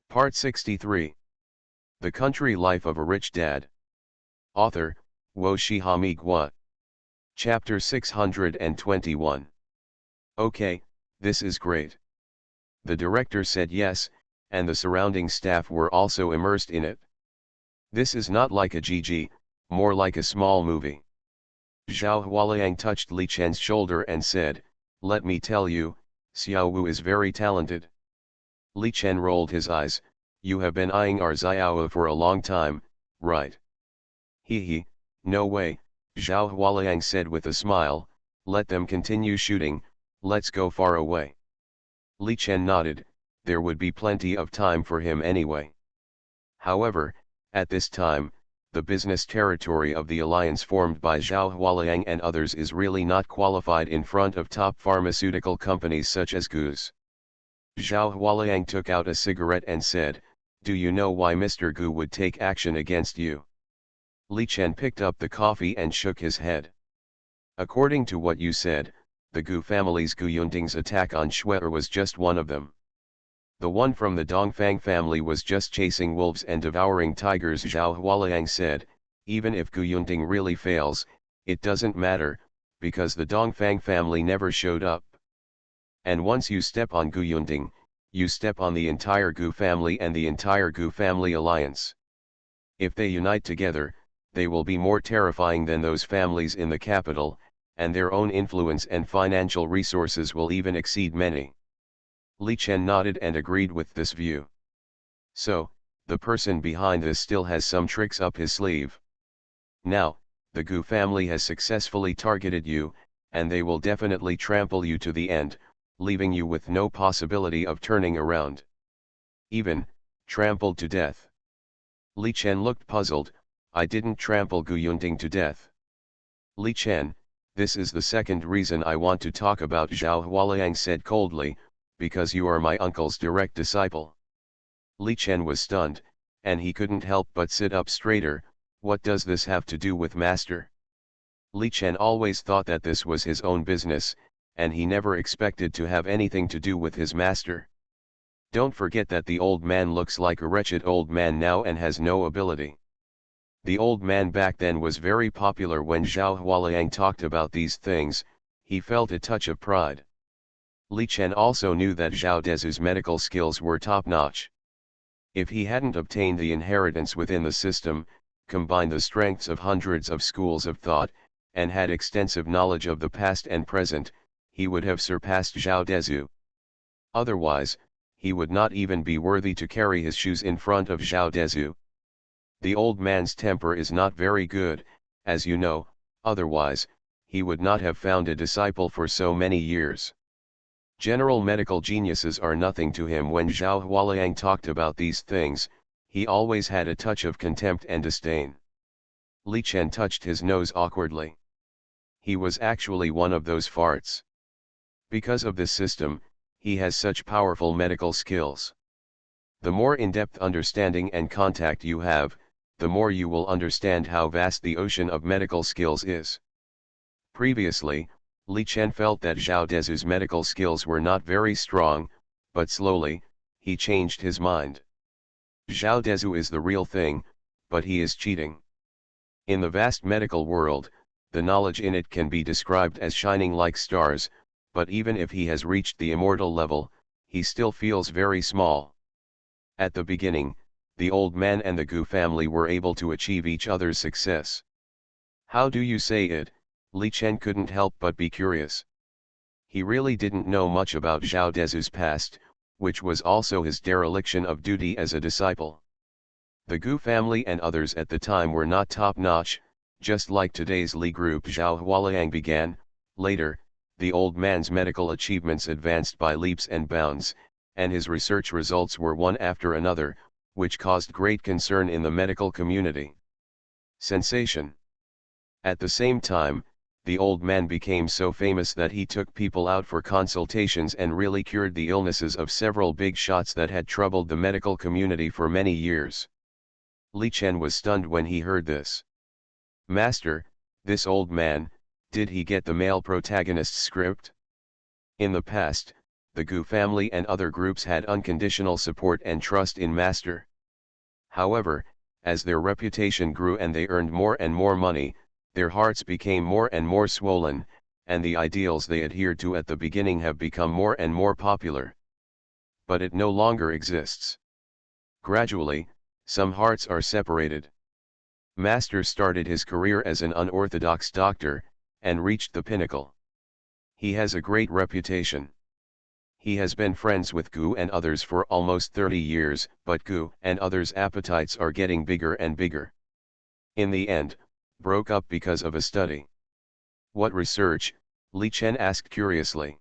Part 63. The Country Life of a Rich Dad. Author, Wo Shihami Gua. Chapter 621. Okay, this is great. The director said yes, and the surrounding staff were also immersed in it. This is not like a GG, more like a small movie. Zhao Hualiang touched Li Chen's shoulder and said, "Let me tell you, Xiao Wu is very talented." Li Chen rolled his eyes. "You have been eyeing our Xiao for a long time, right?" "He, no way," Zhao Hualiang said with a smile. "Let them continue shooting, let's go far away." Li Chen nodded. There would be plenty of time for him anyway. However, at this time, the business territory of the alliance formed by Zhao Hualiang and others is really not qualified in front of top pharmaceutical companies such as Gu's. Zhao Hualiang took out a cigarette and said, "Do you know why Mr. Gu would take action against you?" Li Chen picked up the coffee and shook his head. "According to what you said, the Gu family's Gu Yunding's attack on Shuer was just one of them. The one from the Dongfang family was just chasing wolves and devouring tigers." Zhao Hualiang said, "Even if Gu Yunding really fails, it doesn't matter, because the Dongfang family never showed up. And once you step on Gu Yunding, you step on the entire Gu family and the entire Gu family alliance. If they unite together, they will be more terrifying than those families in the capital, and their own influence and financial resources will even exceed many." Li Chen nodded and agreed with this view. "So, the person behind this still has some tricks up his sleeve. Now, the Gu family has successfully targeted you, and they will definitely trample you to the end, leaving you with no possibility of turning around. Even, trampled to death." Li Chen looked puzzled. "I didn't trample Gu Yunding to death." "Li Chen, this is the second reason I want to talk about," Zhao Hualiang said coldly, "because you are my uncle's direct disciple." Li Chen was stunned, and he couldn't help but sit up straighter. "What does this have to do with master?" Li Chen always thought that this was his own business, and he never expected to have anything to do with his master. Don't forget that the old man looks like a wretched old man now and has no ability. The old man back then was very popular. When Zhao Hualiang talked about these things, he felt a touch of pride. Li Chen also knew that Zhao Dezu's medical skills were top-notch. If he hadn't obtained the inheritance within the system, combined the strengths of hundreds of schools of thought, and had extensive knowledge of the past and present, he would have surpassed Zhao Dezu. Otherwise, he would not even be worthy to carry his shoes in front of Zhao Dezu. The old man's temper is not very good, as you know, otherwise, he would not have found a disciple for so many years. General medical geniuses are nothing to him. When Zhao Hualiang talked about these things, he always had a touch of contempt and disdain. Li Chen touched his nose awkwardly. He was actually one of those farts. Because of this system, he has such powerful medical skills. The more in-depth understanding and contact you have, the more you will understand how vast the ocean of medical skills is. Previously, Li Chen felt that Zhao Dezu's medical skills were not very strong, but slowly, he changed his mind. Zhao Dezu is the real thing, but he is cheating. In the vast medical world, the knowledge in it can be described as shining like stars, but even if he has reached the immortal level, he still feels very small. At the beginning, the old man and the Gu family were able to achieve each other's success. "How do you say it?" Li Chen couldn't help but be curious. He really didn't know much about Zhao Dezu's past, which was also his dereliction of duty as a disciple. The Gu family and others at the time were not top-notch, just like today's Li group. Zhao Hualiang began. Later, the old man's medical achievements advanced by leaps and bounds, and his research results were one after another, which caused great concern in the medical community. Sensation. At the same time, the old man became so famous that he took people out for consultations and really cured the illnesses of several big shots that had troubled the medical community for many years. Li Chen was stunned when he heard this. "Master, this old man, did he get the male protagonist script?" In the past, the Gu family and other groups had unconditional support and trust in Master. However, as their reputation grew and they earned more and more money, their hearts became more and more swollen, and the ideals they adhered to at the beginning have become more and more popular. But it no longer exists. Gradually, some hearts are separated. Master started his career as an unorthodox doctor, and reached the pinnacle. He has a great reputation. He has been friends with Gu and others for almost 30 years, but Gu and others' appetites are getting bigger and bigger. In the end, broke up because of a study. What research? Li Chen asked curiously.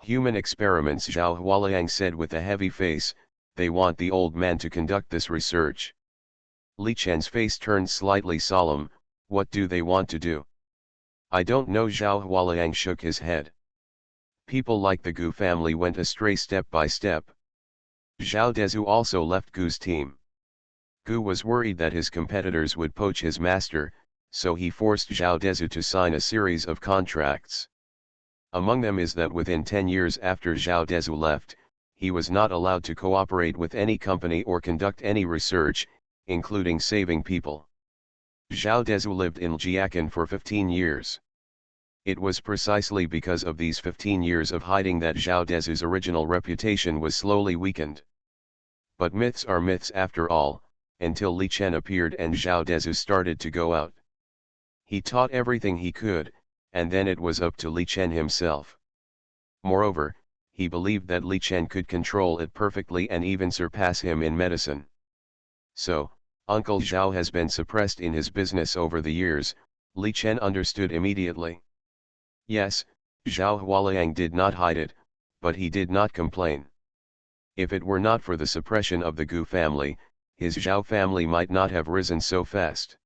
Human experiments, Zhao Hualiang said with a heavy face. They want the old man to conduct this research. Li Chen's face turned slightly solemn. What do they want to do? I don't know. Zhao Hualiang shook his head. People like the Gu family went astray step by step. Zhao Dezu also left Gu's team. Gu was worried that his competitors would poach his master, so he forced Zhao Dezu to sign a series of contracts. Among them is that within 10 years after Zhao Dezu left, he was not allowed to cooperate with any company or conduct any research, including saving people. Zhao Dezu lived in Jiakan for 15 years. It was precisely because of these 15 years of hiding that Zhao Dezu's original reputation was slowly weakened. But myths are myths after all, until Li Chen appeared and Zhao Dezu started to go out. He taught everything he could, and then it was up to Li Chen himself. Moreover, he believed that Li Chen could control it perfectly and even surpass him in medicine. So, Uncle Zhao has been suppressed in his business over the years, Li Chen understood immediately. Yes, Zhao Hualiang did not hide it, but he did not complain. If it were not for the suppression of the Gu family, his Zhao family might not have risen so fast.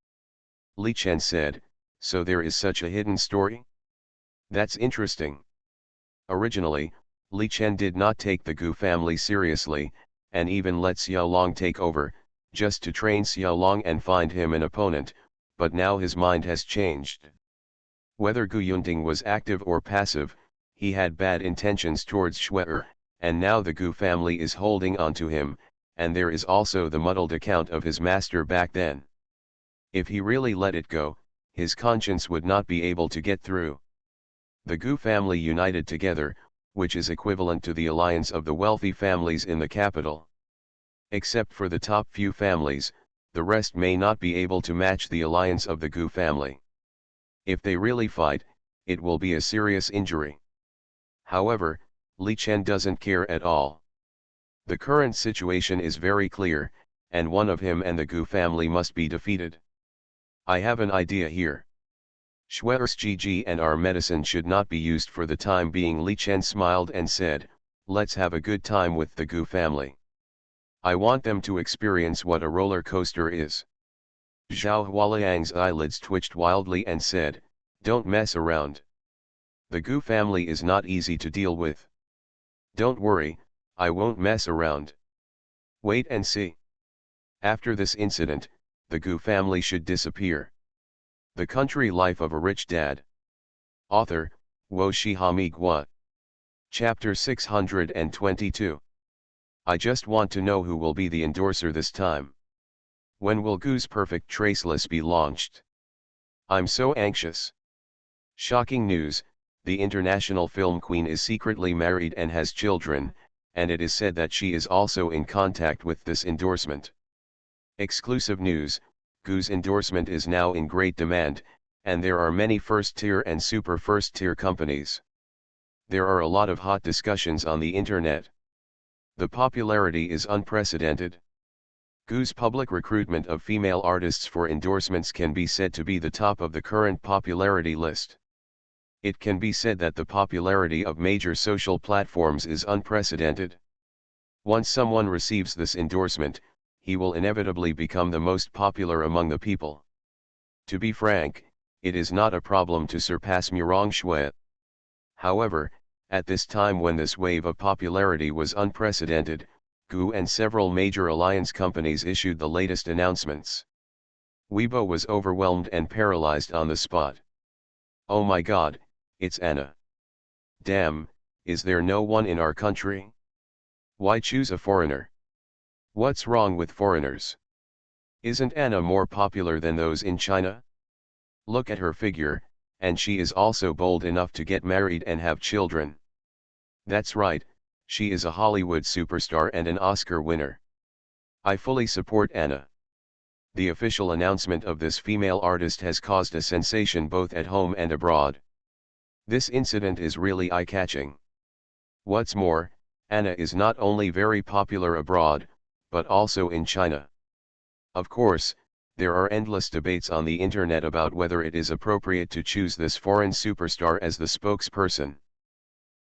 Li Chen said, so there is such a hidden story? That's interesting. Originally, Li Chen did not take the Gu family seriously, and even let Xiao Long take over, just to train Xiao Long and find him an opponent, but now his mind has changed. Whether Gu Yunting was active or passive, he had bad intentions towards Shu'er, and now the Gu family is holding on to him, and there is also the muddled account of his master back then. If he really let it go, his conscience would not be able to get through. The Gu family united together, which is equivalent to the alliance of the wealthy families in the capital. Except for the top few families, the rest may not be able to match the alliance of the Gu family. If they really fight, it will be a serious injury. However, Li Chen doesn't care at all. The current situation is very clear, and one of him and the Gu family must be defeated. I have an idea here. Shuer's GG and our medicine should not be used for the time being. Li Chen smiled and said, let's have a good time with the Gu family. I want them to experience what a roller coaster is. Zhao Hualiang's eyelids twitched wildly and said, don't mess around. The Gu family is not easy to deal with. Don't worry, I won't mess around. Wait and see. After this incident, the Gu family should disappear. The Country Life of a Rich Dad. Author, Wo Shihami Gua. Chapter 622. I just want to know who will be the endorser this time. When will Gu's Perfect Traceless be launched? I'm so anxious. Shocking news, the international film queen is secretly married and has children, and it is said that she is also in contact with this endorsement. Exclusive news, Gu's endorsement is now in great demand, and there are many first-tier and super first-tier companies. There are a lot of hot discussions on the internet. The popularity is unprecedented. Gu's public recruitment of female artists for endorsements can be said to be the top of the current popularity list. It can be said that the popularity of major social platforms is unprecedented. Once someone receives this endorsement, he will inevitably become the most popular among the people. To be frank, it is not a problem to surpass Murong Shui. However, at this time when this wave of popularity was unprecedented, Gu and several major alliance companies issued the latest announcements. Weibo was overwhelmed and paralyzed on the spot. Oh my god, it's Anna. Damn, Is there no one in our country? Why choose a foreigner? What's wrong with foreigners? Isn't Anna more popular than those in China? Look at her figure, and she is also bold enough to get married and have children. That's right, she is a Hollywood superstar and an Oscar winner. I fully support Anna. The official announcement of this female artist has caused a sensation both at home and abroad. This incident is really eye-catching. What's more, Anna is not only very popular abroad, but also in China. Of course, there are endless debates on the internet about whether it is appropriate to choose this foreign superstar as the spokesperson.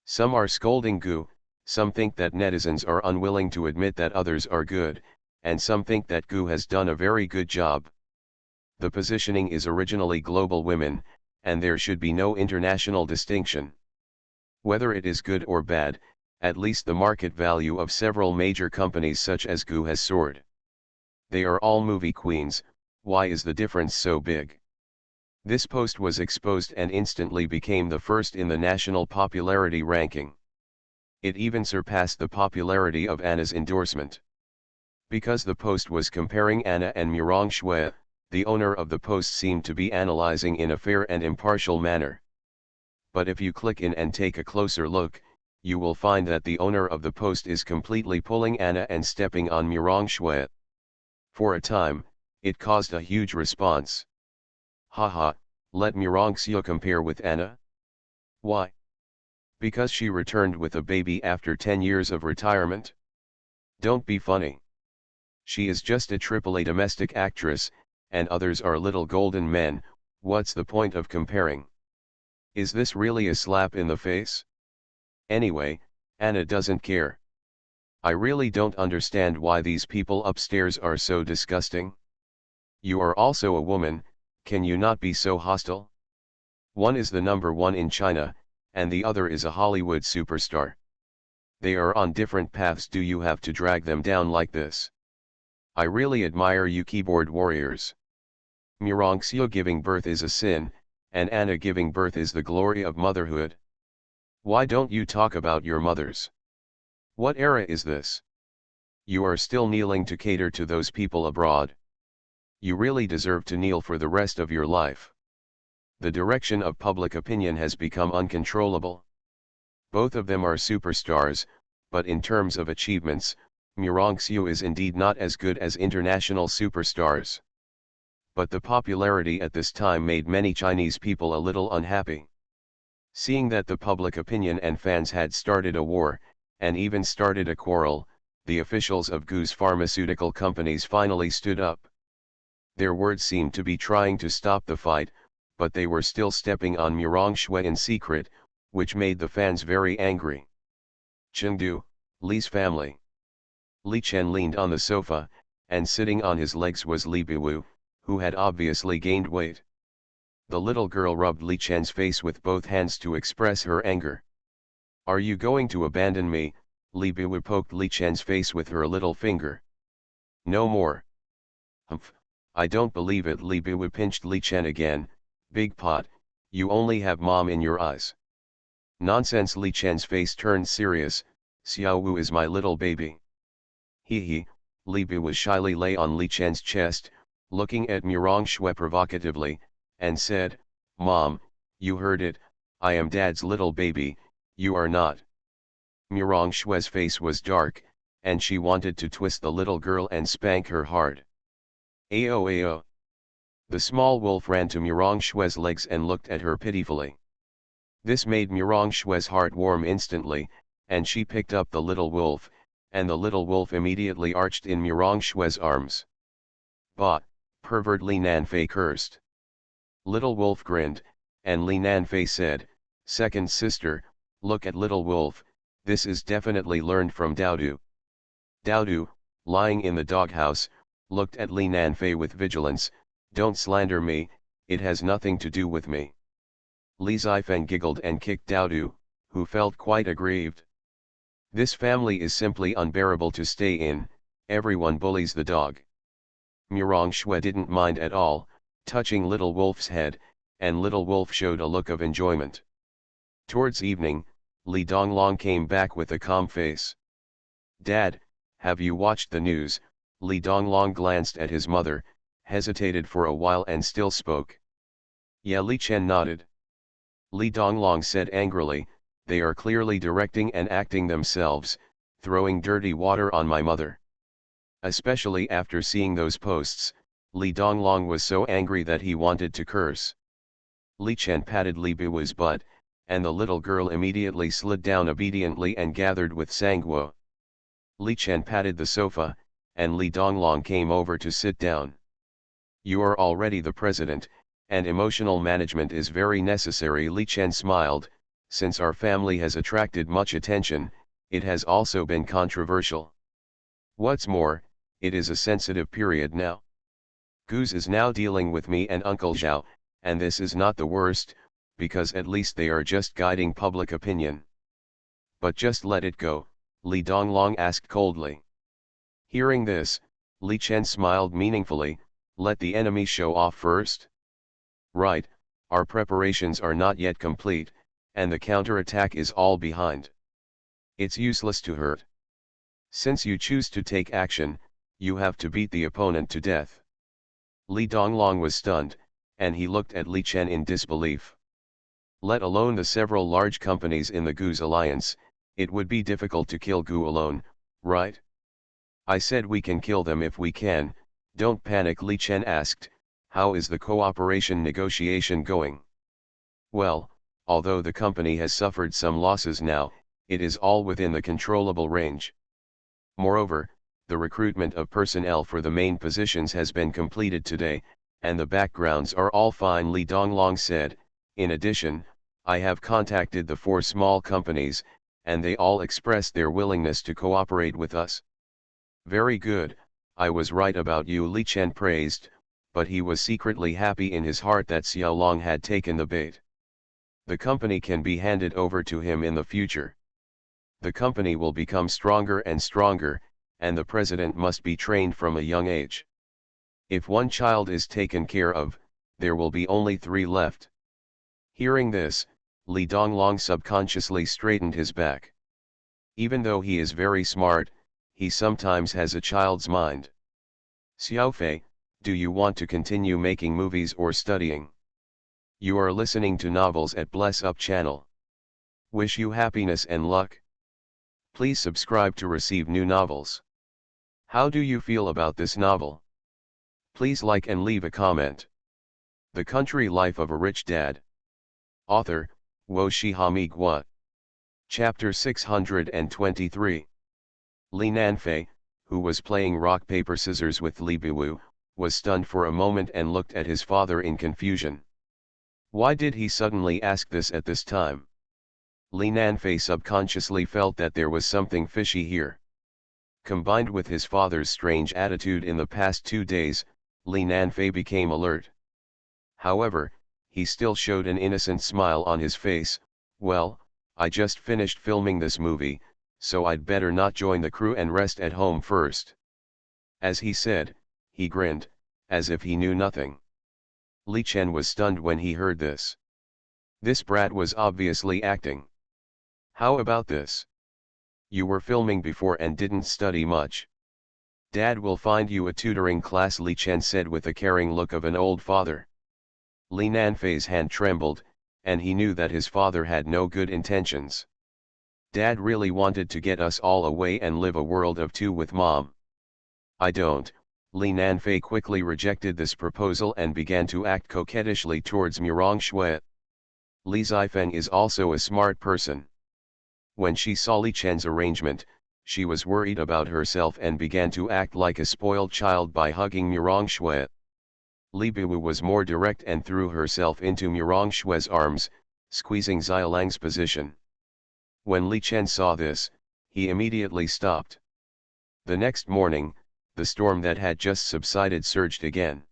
Some are scolding Gu, some think that netizens are unwilling to admit that others are good, and some think that Gu has done a very good job. The positioning is originally global women, and there should be no international distinction. Whether it is good or bad, at least the market value of several major companies such as Gu has soared. They are all movie queens, why is the difference so big? This post was exposed and instantly became the first in the national popularity ranking. It even surpassed the popularity of Anna's endorsement. Because the post was comparing Anna and Mirong Shui, the owner of the post seemed to be analyzing in a fair and impartial manner. But if you click in and take a closer look, you will find that the owner of the post is completely pulling Anna and stepping on Mirong Shui. For a time, it caused a huge response. Haha, let Mirong Shui compare with Anna? Why? Because she returned with a baby after 10 years of retirement? Don't be funny. She is just a AAA domestic actress, and others are little golden men. What's the point of comparing? Is this really a slap in the face? Anyway, Anna doesn't care. I really don't understand why these people upstairs are so disgusting. You are also a woman, can you not be so hostile? One is the number one in China, and the other is a Hollywood superstar. They are on different paths. Do you have to drag them down like this? I really admire you keyboard warriors. Mirong Shui giving birth is a sin, and Anna giving birth is the glory of motherhood. Why don't you talk about your mothers? What era is this? You are still kneeling to cater to those people abroad. You really deserve to kneel for the rest of your life. The direction of public opinion has become uncontrollable. Both of them are superstars, but in terms of achievements, Mirong Shui is indeed not as good as international superstars. But the popularity at this time made many Chinese people a little unhappy. Seeing that the public opinion and fans had started a war, and even started a quarrel, the officials of Gu's pharmaceutical companies finally stood up. Their words seemed to be trying to stop the fight, but they were still stepping on Mirong Shui in secret, which made the fans very angry. Chengdu, Li's family. Li Chen leaned on the sofa, and sitting on his legs was Li Biwu, who had obviously gained weight. The little girl rubbed Li Chen's face with both hands to express her anger. Are you going to abandon me? Li Biwu poked Li Chen's face with her little finger. No more. Humph, I don't believe it. Li Biwu pinched Li Chen again. Big pot, you only have mom in your eyes. Nonsense. Li Chen's face turned serious. Xiao Wu is my little baby. Hee. Li Biwu shyly lay on Li Chen's chest, looking at Mirong Shui provocatively, and said, Mom, you heard it, I am Dad's little baby, you are not. Mirong Shui's face was dark, and she wanted to twist the little girl and spank her hard. Ao. The small wolf ran to Mirong Shui's legs and looked at her pitifully. This made Mirong Shui's heart warm instantly, and she picked up the little wolf, and the little wolf immediately arched in Mirong Shui's arms. Bah, pervert, Li Nanfei cursed. Little wolf grinned, and Li Nanfei said, Second sister, look at little wolf, this is definitely learned from Daodu. Daodu, lying in the doghouse, looked at Li Nanfei with vigilance. Don't slander me, it has nothing to do with me. Li Zifeng giggled and kicked Daodu, who felt quite aggrieved. This family is simply unbearable to stay in, everyone bullies the dog. Mirong Shui didn't mind at all, touching Little Wolf's head, and Little Wolf showed a look of enjoyment. Towards evening, Li Donglong came back with a calm face. Dad, have you watched the news? Li Donglong glanced at his mother, hesitated for a while and still spoke. Yeah, Li Chen nodded. Li Donglong said angrily, they are clearly directing and acting themselves, throwing dirty water on my mother. Especially after seeing those posts, Li Donglong was so angry that he wanted to curse. Li Chen patted Li Buwu's butt, and the little girl immediately slid down obediently and gathered with Sangguo. Li Chen patted the sofa, and Li Donglong came over to sit down. You are already the president, and emotional management is very necessary. Li Chen smiled. Since our family has attracted much attention, it has also been controversial. What's more, it is a sensitive period now. Goose is now dealing with me and Uncle Zhao, and this is not the worst, because at least they are just guiding public opinion. But just let it go, Li Donglong asked coldly. Hearing this, Li Chen smiled meaningfully. Let the enemy show off first? Right, our preparations are not yet complete, and the counterattack is all behind. It's useless to hurt. Since you choose to take action, you have to beat the opponent to death. Li Donglong was stunned, and he looked at Li Chen in disbelief. Let alone the several large companies in the Gu's alliance, it would be difficult to kill Gu alone, right? I said we can kill them if we can. Don't panic. Li Chen asked, how is the cooperation negotiation going? Well, although the company has suffered some losses now, it is all within the controllable range. Moreover, the recruitment of personnel for the main positions has been completed today, and the backgrounds are all fine. Li Donglong said. In addition, I have contacted the 4 small companies, and they all expressed their willingness to cooperate with us. Very good, I was right about you, Li Chen praised, but he was secretly happy in his heart that Xiao Long had taken the bait. The company can be handed over to him in the future. The company will become stronger and stronger, and the president must be trained from a young age. If one child is taken care of, there will be only 3 left. Hearing this, Li Donglong subconsciously straightened his back. Even though he is very smart, he sometimes has a child's mind. Xiaofei, do you want to continue making movies or studying? You are listening to novels at Bless Up channel. Wish you happiness and luck. Please subscribe to receive new novels. How do you feel about this novel? Please like and leave a comment. The Country Life of a Rich Dad. Author, Wo Shihami Gua. Chapter 623. Li Nanfei, who was playing rock paper scissors with Li Biwu, was stunned for a moment and looked at his father in confusion. Why did he suddenly ask this at this time? Li Nanfei subconsciously felt that there was something fishy here. Combined with his father's strange attitude in the past 2 days, Li Nanfei became alert. However, he still showed an innocent smile on his face. Well, I just finished filming this movie, so I'd better not join the crew and rest at home first. As he said, he grinned, as if he knew nothing. Li Chen was stunned when he heard this. This brat was obviously acting. How about this? You were filming before and didn't study much. Dad will find you a tutoring class, Li Chen said with a caring look of an old father. Li Nanfei's hand trembled, and he knew that his father had no good intentions. Dad really wanted to get us all away and live a world of 2 with Mom. I don't. Li Nanfei quickly rejected this proposal and began to act coquettishly towards Murong Shui. Li Zifeng is also a smart person. When she saw Li Chen's arrangement, she was worried about herself and began to act like a spoiled child by hugging Murong Shui. Li Biwu was more direct and threw herself into Murong Shui's arms, squeezing Xiaolang's position. When Li Chen saw this, he immediately stopped. The next morning, the storm that had just subsided surged again.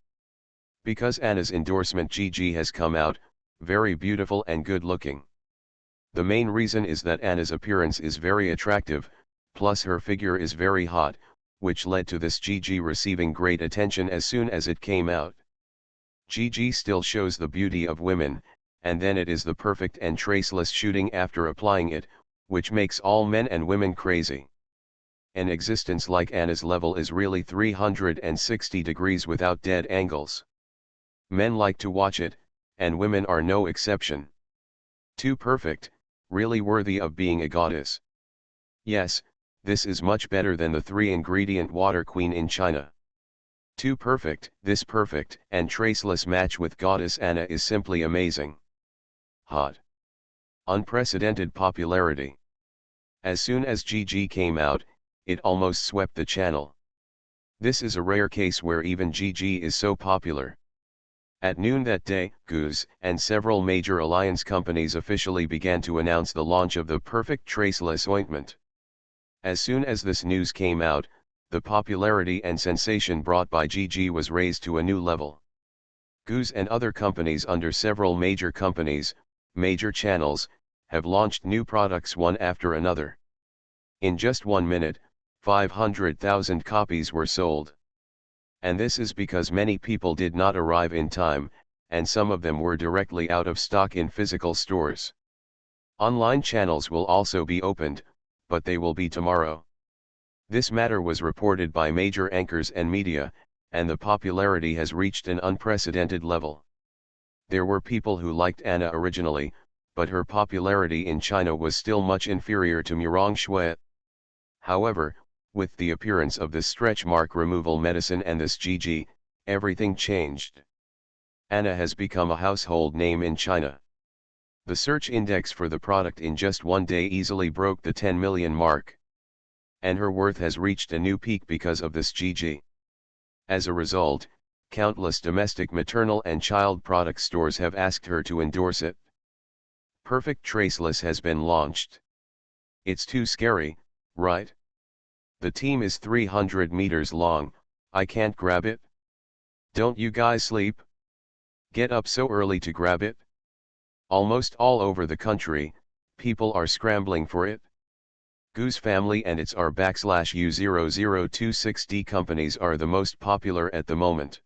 Because Anna's endorsement Gigi has come out, very beautiful and good looking. The main reason is that Anna's appearance is very attractive, plus her figure is very hot, which led to this Gigi receiving great attention as soon as it came out. Gigi still shows the beauty of women, and then it is the perfect and traceless shooting after applying it, which makes all men and women crazy. An existence like Anna's level is really 360 degrees without dead angles. Men like to watch it, and women are no exception. Too perfect, really worthy of being a goddess. Yes, this is much better than the 3-ingredient water queen in China. Too perfect, this perfect and traceless match with goddess Anna is simply amazing. Hot. Unprecedented popularity. As soon as Gigi came out, it almost swept the channel. This is a rare case where even Gigi is so popular. At noon that day, Goose and several major alliance companies officially began to announce the launch of the perfect traceless ointment. As soon as this news came out, the popularity and sensation brought by Gigi was raised to a new level. Goose and other companies under several major companies, major channels, have launched new products one after another. In just 1 minute, 500,000 copies were sold. And this is because many people did not arrive in time, and some of them were directly out of stock in physical stores. Online channels will also be opened, but they will be tomorrow. This matter was reported by major anchors and media, and the popularity has reached an unprecedented level. There were people who liked Anna originally, but her popularity in China was still much inferior to Murong Shui. However, with the appearance of this stretch mark removal medicine and this Gigi, everything changed. Anna has become a household name in China. The search index for the product in just 1 day easily broke the 10 million mark. And her worth has reached a new peak because of this Gigi. As a result, countless domestic maternal and child product stores have asked her to endorse it. Perfect Traceless has been launched. It's too scary, right? The team is 300 meters long, I can't grab it. Don't you guys sleep? Get up so early to grab it? Almost all over the country, people are scrambling for it. Goose Family and its R/U0026D companies are the most popular at the moment.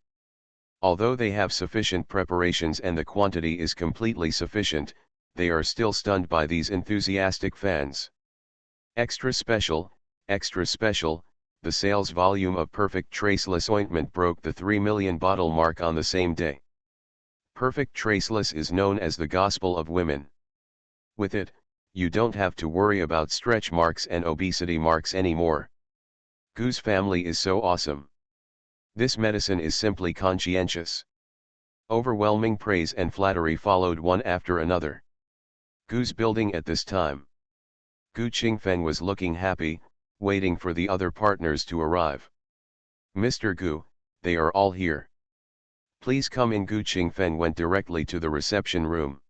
Although they have sufficient preparations and the quantity is completely sufficient, they are still stunned by these enthusiastic fans. Extra special, the sales volume of Perfect Traceless ointment broke the 3 million bottle mark on the same day. Perfect Traceless is known as the gospel of women. With it, you don't have to worry about stretch marks and obesity marks anymore. Goose Family is so awesome. This medicine is simply conscientious. Overwhelming praise and flattery followed one after another. Goose building at this time. Gu Qingfeng was looking happy, waiting for the other partners to arrive. Mr. Gu, they are all here. Please come in. Gu Qingfeng went directly to the reception room.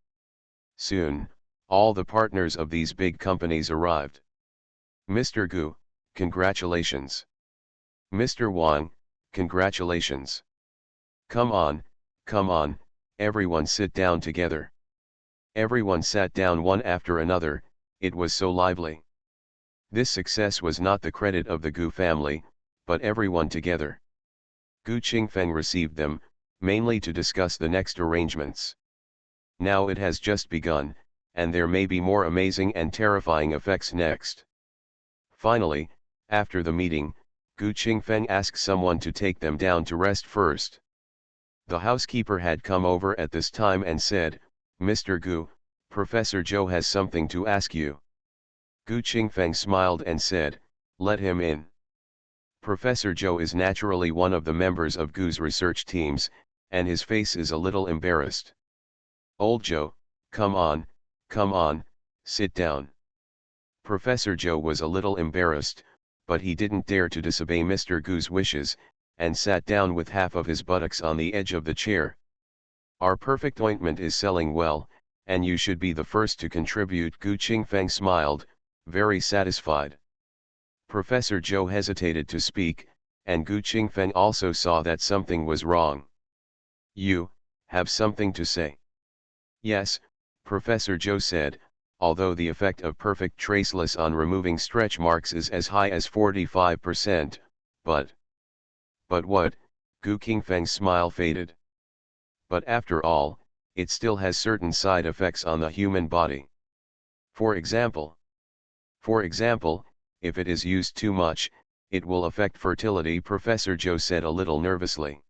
Soon, all the partners of these big companies arrived. Mr. Gu, congratulations. Mr. Wang, congratulations. Come on, everyone sit down together. Everyone sat down one after another, it was so lively. This success was not the credit of the Gu family, but everyone together. Gu Qingfeng received them, mainly to discuss the next arrangements. Now it has just begun, and there may be more amazing and terrifying effects next. Finally, after the meeting, Gu Qingfeng asked someone to take them down to rest first. The housekeeper had come over at this time and said, Mr. Gu, Professor Zhou has something to ask you. Gu Qingfeng smiled and said, let him in. Professor Zhou is naturally one of the members of Gu's research teams, and his face is a little embarrassed. Old Zhou, come on, sit down. Professor Zhou was a little embarrassed, but he didn't dare to disobey Mr. Gu's wishes, and sat down with half of his buttocks on the edge of the chair. Our perfect ointment is selling well, and you should be the first to contribute. Gu Qingfeng smiled, very satisfied. Professor Zhou hesitated to speak, and Gu Qingfeng also saw that something was wrong. You have something to say? Yes, Professor Zhou said, although the effect of Perfect Traceless on removing stretch marks is as high as 45%, but what? Gu Qingfeng's smile faded. But after all, it still has certain side effects on the human body. For example, For example, if it is used too much, it will affect fertility, Professor Joe said a little nervously.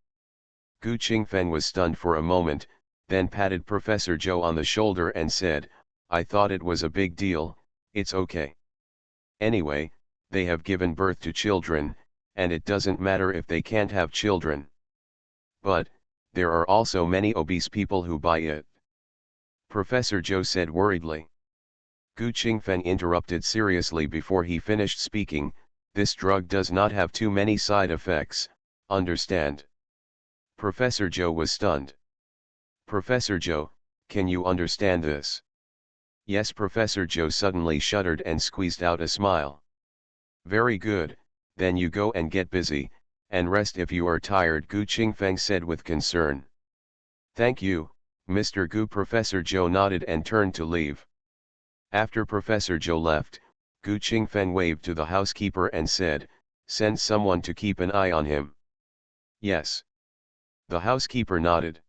Gu Qingfeng was stunned for a moment, then patted Professor Joe on the shoulder and said, "I thought it was a big deal, it's okay. Anyway, they have given birth to children, and it doesn't matter if they can't have children. But, there are also many obese people who buy it," Professor Joe said worriedly. Gu Qingfeng interrupted seriously before he finished speaking, "This drug does not have too many side effects, understand?" Professor Joe was stunned. "Professor Joe, can you understand this?" "Yes." Professor Joe suddenly shuddered and squeezed out a smile. "Very good, then you go and get busy, and rest if you are tired," Gu Qingfeng said with concern. "Thank you, Mr. Gu." Professor Joe nodded and turned to leave. After Professor Joe left, Gu Qingfeng waved to the housekeeper and said, "Send someone to keep an eye on him." "Yes." The housekeeper nodded.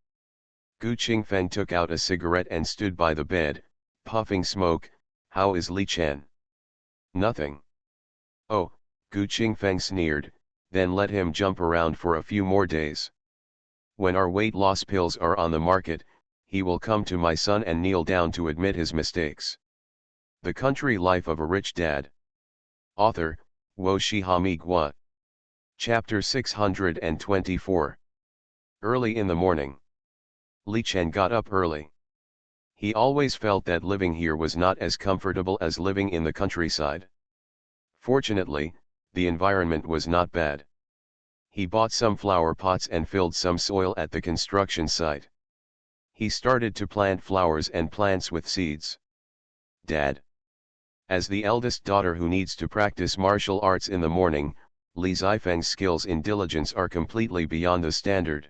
Gu Qingfeng took out a cigarette and stood by the bed, puffing smoke. "How is Li Chen?" "Nothing." "Oh," Gu Qingfeng sneered, "then let him jump around for a few more days. When our weight loss pills are on the market, he will come to my son and kneel down to admit his mistakes." The Country Life of a Rich Dad. Author, Wo Shihami Gua. Chapter 624. Early in the morning. Li Chen got up early. He always felt that living here was not as comfortable as living in the countryside. Fortunately, the environment was not bad. He bought some flower pots and filled some soil at the construction site. He started to plant flowers and plants with seeds. "Dad." As the eldest daughter who needs to practice martial arts in the morning, Li Zifeng's skills in diligence are completely beyond the standard.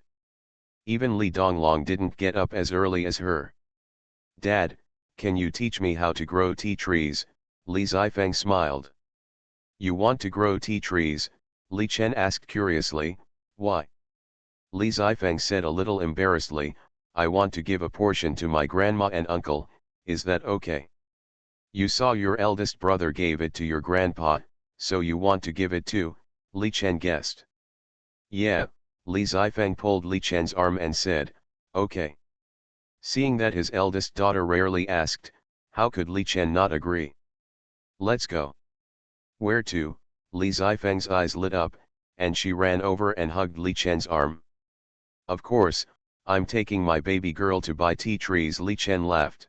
Even Li Donglong didn't get up as early as her. "Dad, can you teach me how to grow tea trees?" Li Zifeng smiled. "You want to grow tea trees?" Li Chen asked curiously. "Why?" Li Zifeng said a little embarrassedly, "I want to give a portion to my grandma and uncle, is that okay?" "You saw your eldest brother gave it to your grandpa, so you want to give it too," Li Chen guessed. "Yeah." Li Zifeng pulled Li Chen's arm and said, "Okay." Seeing that his eldest daughter rarely asked, how could Li Chen not agree? "Let's go." "Where to?" Li Zifeng's eyes lit up, and she ran over and hugged Li Chen's arm. "Of course, I'm taking my baby girl to buy tea trees," Li Chen laughed.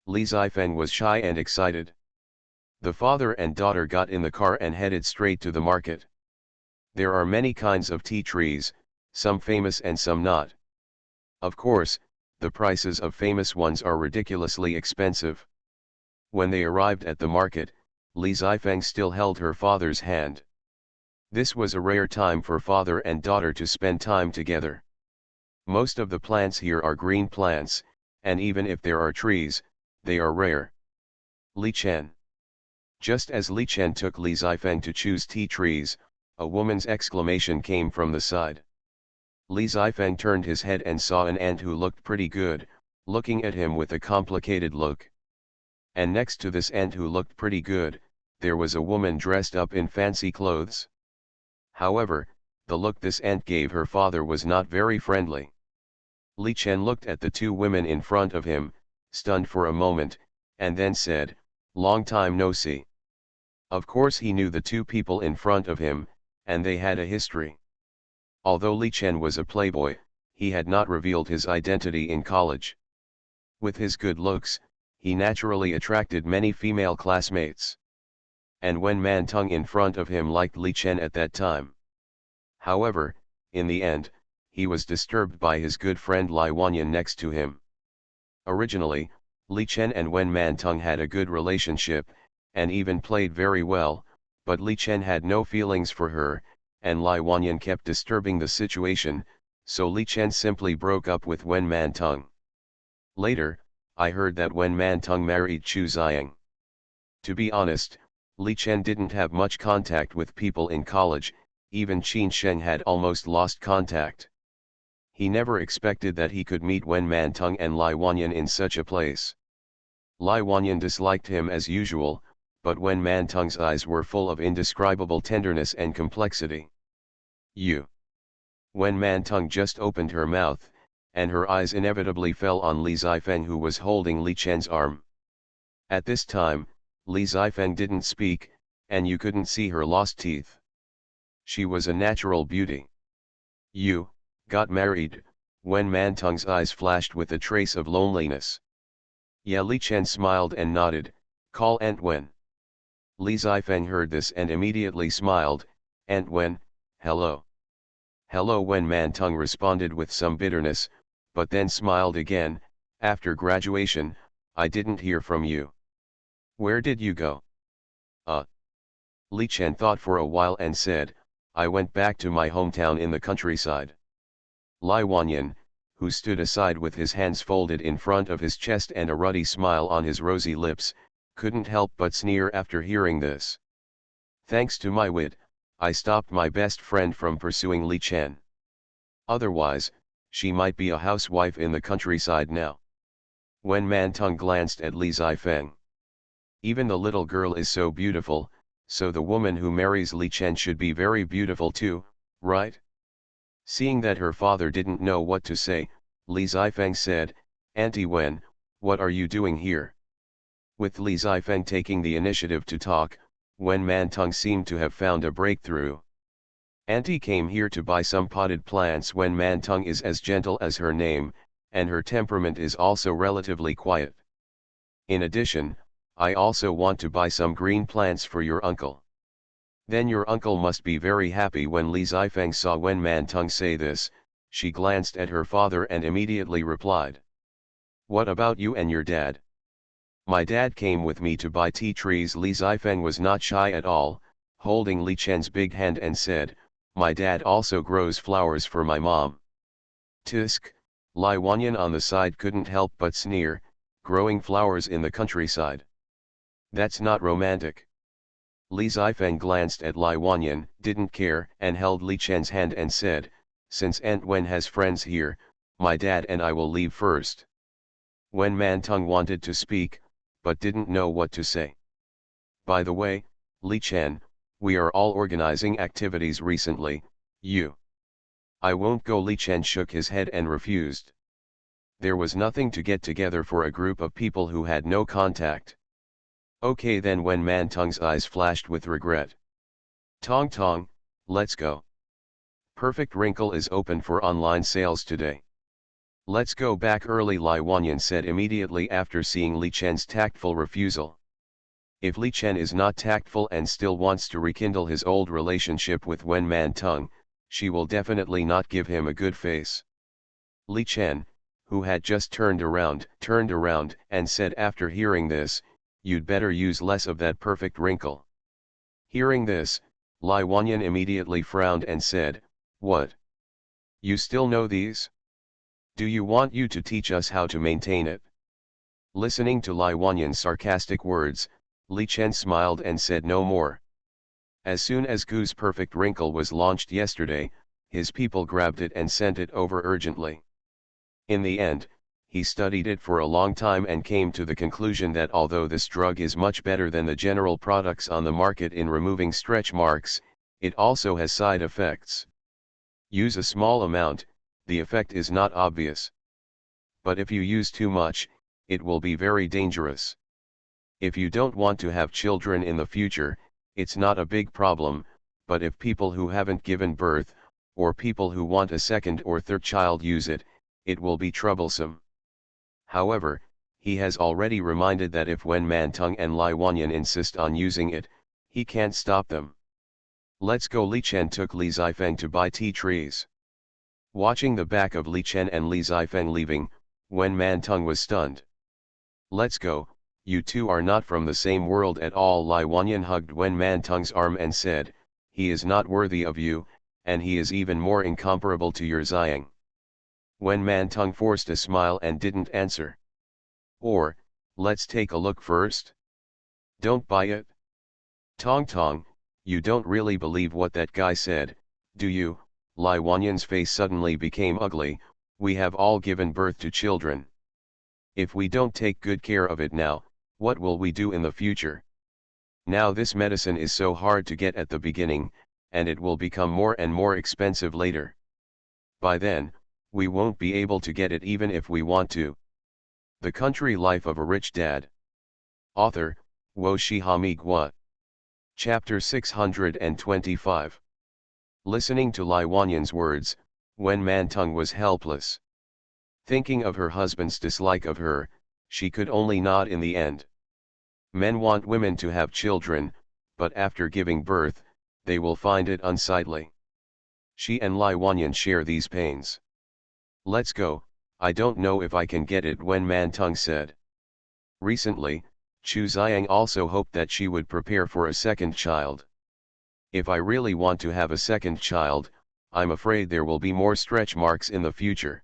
Li Zifeng was shy and excited. The father and daughter got in the car and headed straight to the market. There are many kinds of tea trees, some famous and some not. Of course, the prices of famous ones are ridiculously expensive. When they arrived at the market, Li Zifeng still held her father's hand. This was a rare time for father and daughter to spend time together. Most of the plants here are green plants, and even if there are trees, they are rare. Li Chen. Just as Li Chen took Li Zifeng to choose tea trees, a woman's exclamation came from the side. Li Zifeng turned his head and saw an ant who looked pretty good, looking at him with a complicated look. And next to this ant who looked pretty good, there was a woman dressed up in fancy clothes. However, the look this ant gave her father was not very friendly. Li Chen looked at the two women in front of him, stunned for a moment, and then said, "Long time no see." Of course he knew the two people in front of him, and they had a history. Although Li Chen was a playboy, he had not revealed his identity in college. With his good looks, he naturally attracted many female classmates. And Wen Man Tung in front of him liked Li Chen at that time. However, in the end, he was disturbed by his good friend Lai Wanyan next to him. Originally, Li Chen and Wen Man Tung had a good relationship, and even played very well, but Li Chen had no feelings for her, and Lai Wanyan kept disturbing the situation, so Li Chen simply broke up with Wen Man Tung. Later, I heard that Wen Man Tung married Chu Ziyang. To be honest, Li Chen didn't have much contact with people in college, even Qin Sheng had almost lost contact. He never expected that he could meet Wen Man Tung and Lai Wanyan in such a place. Lai Wanyan disliked him as usual, but Wen Mantung's eyes were full of indescribable tenderness and complexity. You. Wen Mantung just opened her mouth, and her eyes inevitably fell on Li Zifeng, who was holding Li Chen's arm. At this time, Li Zifeng didn't speak, and you couldn't see her lost teeth. She was a natural beauty. You got married. Wen Mantung's eyes flashed with a trace of loneliness. Yeah, Li Chen smiled and nodded. Call Aunt Wen. Li Zifeng heard this and immediately smiled. Aunt Wen, hello. Hello, Wen Mantung responded with some bitterness, but then smiled again. After graduation, I didn't hear from you. Where did you go? Li Chen thought for a while and said, I went back to my hometown in the countryside. Lai Wanyan, who stood aside with his hands folded in front of his chest and a ruddy smile on his rosy lips, couldn't help but sneer after hearing this. Thanks to my wit, I stopped my best friend from pursuing Li Chen. Otherwise, she might be a housewife in the countryside now. Wen Mantung glanced at Li Zifeng. Even the little girl is so beautiful, so the woman who marries Li Chen should be very beautiful too, right? Seeing that her father didn't know what to say, Li Zifeng said, Auntie Wen, what are you doing here? With Li Zifeng taking the initiative to talk, Wen Mantung seemed to have found a breakthrough. Auntie came here to buy some potted plants. Wen Mantung is as gentle as her name, and her temperament is also relatively quiet. In addition, I also want to buy some green plants for your uncle. Then your uncle must be very happy. When Li Zifeng saw Wen Mantung say this, she glanced at her father and immediately replied. What about you and your dad? My dad came with me to buy tea trees. Li Zifeng was not shy at all, holding Li Chen's big hand and said, my dad also grows flowers for my mom. Tisk, Lai Wanyan on the side couldn't help but sneer, growing flowers in the countryside. That's not romantic. Li Zifeng glanced at Lai Wanyan, didn't care, and held Li Chen's hand and said, since Aunt Wen has friends here, my dad and I will leave first. Wen Mantung wanted to speak, but didn't know what to say. By the way, Li Chen, we are all organizing activities recently. You. I won't go. Li Chen shook his head and refused. There was nothing to get together for a group of people who had no contact. Okay then. Wen Mantung's eyes flashed with regret. Tong Tong, let's go. Perfect Wrinkle is open for online sales today. Let's go back early, Lai Wanyan said immediately after seeing Li Chen's tactful refusal. If Li Chen is not tactful and still wants to rekindle his old relationship with Wen Mantung, she will definitely not give him a good face. Li Chen, who had just turned around and said after hearing this, you'd better use less of that perfect wrinkle. Hearing this, Lai Wanyan immediately frowned and said, what? You still know these? Do you want you to teach us how to maintain it? Listening to Lai Wanyan's sarcastic words, Li Chen smiled and said no more. As soon as Gu's perfect wrinkle was launched yesterday, his people grabbed it and sent it over urgently. In the end, he studied it for a long time and came to the conclusion that although this drug is much better than the general products on the market in removing stretch marks, it also has side effects. Use a small amount, the effect is not obvious. But if you use too much, it will be very dangerous. If you don't want to have children in the future, it's not a big problem, but if people who haven't given birth, or people who want a second or third child use it, it will be troublesome. However, he has already reminded that if Wen Mantung and Lai Wanyan insist on using it, he can't stop them. Let's go. Li Chen took Li Zifeng to buy tea trees. Watching the back of Li Chen and Li Zifeng leaving, Wen Mantung was stunned. Let's go, you two are not from the same world at all. Lai Wanyan hugged Wen Mantung's arm and said, he is not worthy of you, and he is even more incomparable to your Xiang. Wen Mantung forced a smile and didn't answer. Or, let's take a look first. Don't buy it. Tong Tong, you don't really believe what that guy said, do you? Lai Wanyan's face suddenly became ugly. We have all given birth to children. If we don't take good care of it now, what will we do in the future? Now this medicine is so hard to get at the beginning, and it will become more and more expensive later. By then, we won't be able to get it even if we want to. The Country Life of a Rich Dad. Author, Wo Shihami Gua. Chapter 625. Listening to Lai Wanyan's words, Wen Mantung was helpless. Thinking of her husband's dislike of her, she could only nod in the end. Men want women to have children, but after giving birth, they will find it unsightly. She and Lai Wanyan share these pains. Let's go, I don't know if I can get it, Wen Mantung said. Recently, Chu Xiang also hoped that she would prepare for a second child. If I really want to have a second child, I'm afraid there will be more stretch marks in the future.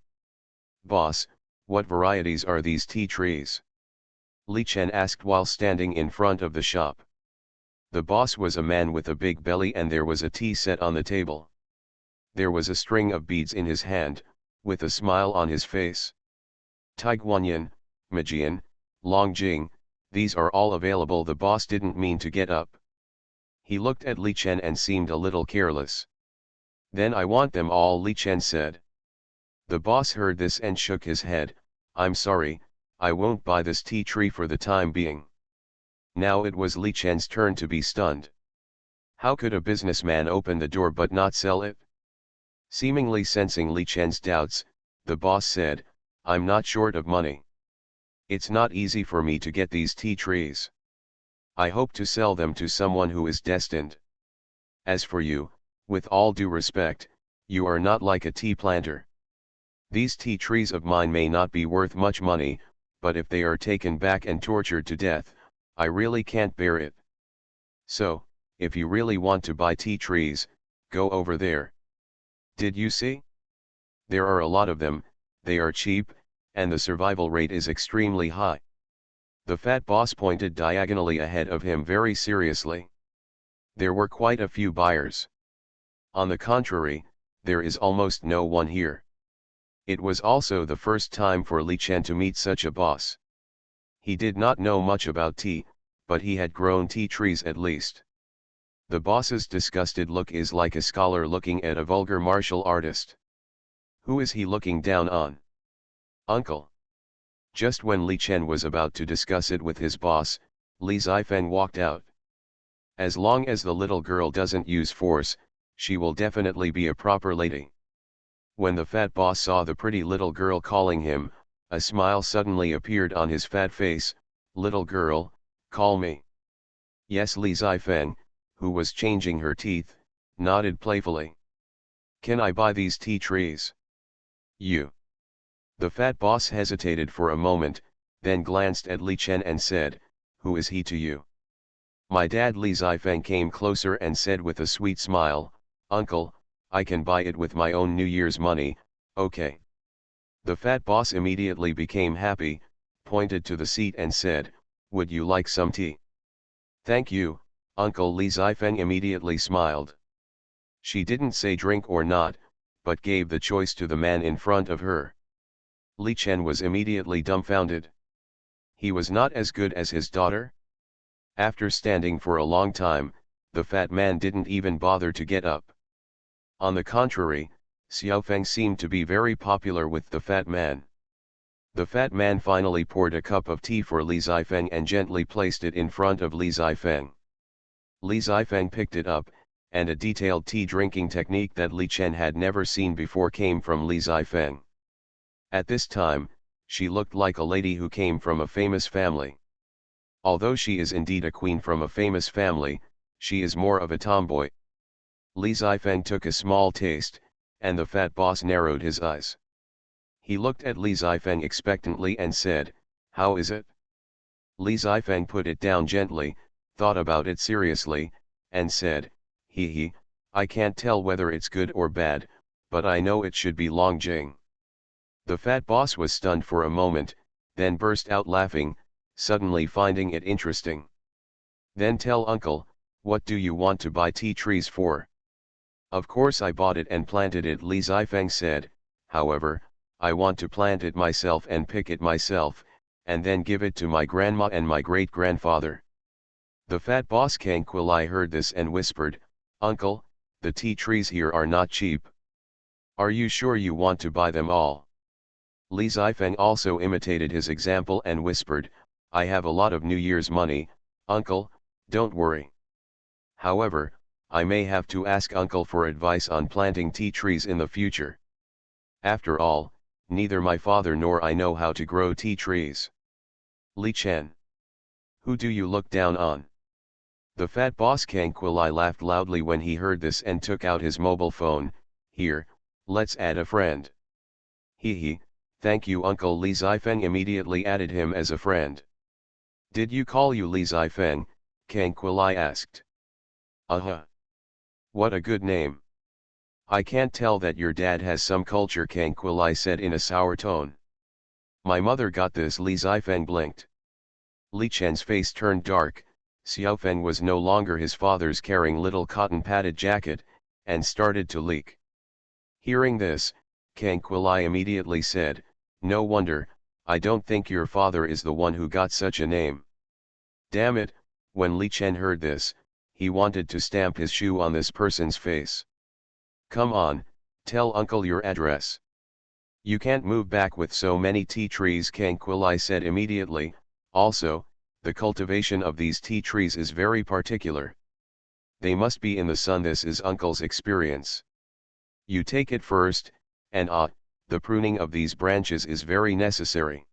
Boss, what varieties are these tea trees? Li Chen asked while standing in front of the shop. The boss was a man with a big belly and there was a tea set on the table. There was a string of beads in his hand, with a smile on his face. Taiguanyan, Majian, Longjing, these are all available. The boss didn't mean to get up. He looked at Li Chen and seemed a little careless. Then I want them all, Li Chen said. The boss heard this and shook his head. I'm sorry, I won't buy this tea tree for the time being. Now it was Li Chen's turn to be stunned. How could a businessman open the door but not sell it? Seemingly sensing Li Chen's doubts, the boss said, I'm not short of money. It's not easy for me to get these tea trees. I hope to sell them to someone who is destined. As for you, with all due respect, you are not like a tea planter. These tea trees of mine may not be worth much money, but if they are taken back and tortured to death, I really can't bear it. So, if you really want to buy tea trees, go over there. Did you see? There are a lot of them, they are cheap, and the survival rate is extremely high. The fat boss pointed diagonally ahead of him very seriously. There were quite a few buyers. On the contrary, there is almost no one here. It was also the first time for Li Chen to meet such a boss. He did not know much about tea, but he had grown tea trees at least. The boss's disgusted look is like a scholar looking at a vulgar martial artist. Who is he looking down on? Uncle. Just when Li Chen was about to discuss it with his boss, Li Zifeng walked out. As long as the little girl doesn't use force, she will definitely be a proper lady. When the fat boss saw the pretty little girl calling him, a smile suddenly appeared on his fat face. Little girl, call me. Yes, Li Zifeng, who was changing her teeth, nodded playfully. Can I buy these tea trees? You. The fat boss hesitated for a moment, then glanced at Li Chen and said, who is he to you? My dad. Li Zifeng came closer and said with a sweet smile, Uncle, I can buy it with my own New Year's money, okay. The fat boss immediately became happy, pointed to the seat and said, would you like some tea? Thank you, Uncle. Li Zifeng immediately smiled. She didn't say drink or not, but gave the choice to the man in front of her. Li Chen was immediately dumbfounded. He was not as good as his daughter? After standing for a long time, the fat man didn't even bother to get up. On the contrary, Xiaofeng seemed to be very popular with the fat man. The fat man finally poured a cup of tea for Li Zifeng and gently placed it in front of Li Zifeng. Li Zifeng picked it up, and a detailed tea drinking technique that Li Chen had never seen before came from Li Zifeng. At this time, she looked like a lady who came from a famous family. Although she is indeed a queen from a famous family, she is more of a tomboy. Li Zifeng took a small taste, and the fat boss narrowed his eyes. He looked at Li Zifeng expectantly and said, how is it? Li Zifeng put it down gently, thought about it seriously, and said, he, I can't tell whether it's good or bad, but I know it should be Longjing. The fat boss was stunned for a moment, then burst out laughing, suddenly finding it interesting. Then tell uncle, what do you want to buy tea trees for? Of course I bought it and planted it, Li Zifeng said, however, I want to plant it myself and pick it myself, and then give it to my grandma and my great-grandfather. The fat boss Kangquili heard this and whispered, "Uncle, the tea trees here are not cheap. Are you sure you want to buy them all?" Li Zifeng also imitated his example and whispered, "I have a lot of New Year's money, uncle, don't worry. However, I may have to ask uncle for advice on planting tea trees in the future. After all, neither my father nor I know how to grow tea trees." Li Chen. Who do you look down on? The fat boss Kangquili laughed loudly when he heard this and took out his mobile phone. "Here, let's add a friend." "Hee, thank you Uncle." Li Zifeng immediately added him as a friend. "Did you call you Li Zifeng?" Kangquili asked. "Uh-huh. What a good name. I can't tell that your dad has some culture," Kangquili said in a sour tone. "My mother got this." Li Zifeng blinked. Li Chen's face turned dark. Xiaofeng was no longer his father's caring little cotton-padded jacket, and started to leak. Hearing this, Kangquili immediately said, "No wonder, I don't think your father is the one who got such a name." Damn it, when Li Chen heard this, he wanted to stamp his shoe on this person's face. "Come on, tell uncle your address." "You can't move back with so many tea trees," Kangquili said immediately. "Also, the cultivation of these tea trees is very particular. They must be in the sun. This is uncle's experience. You take it first, and the pruning of these branches is very necessary."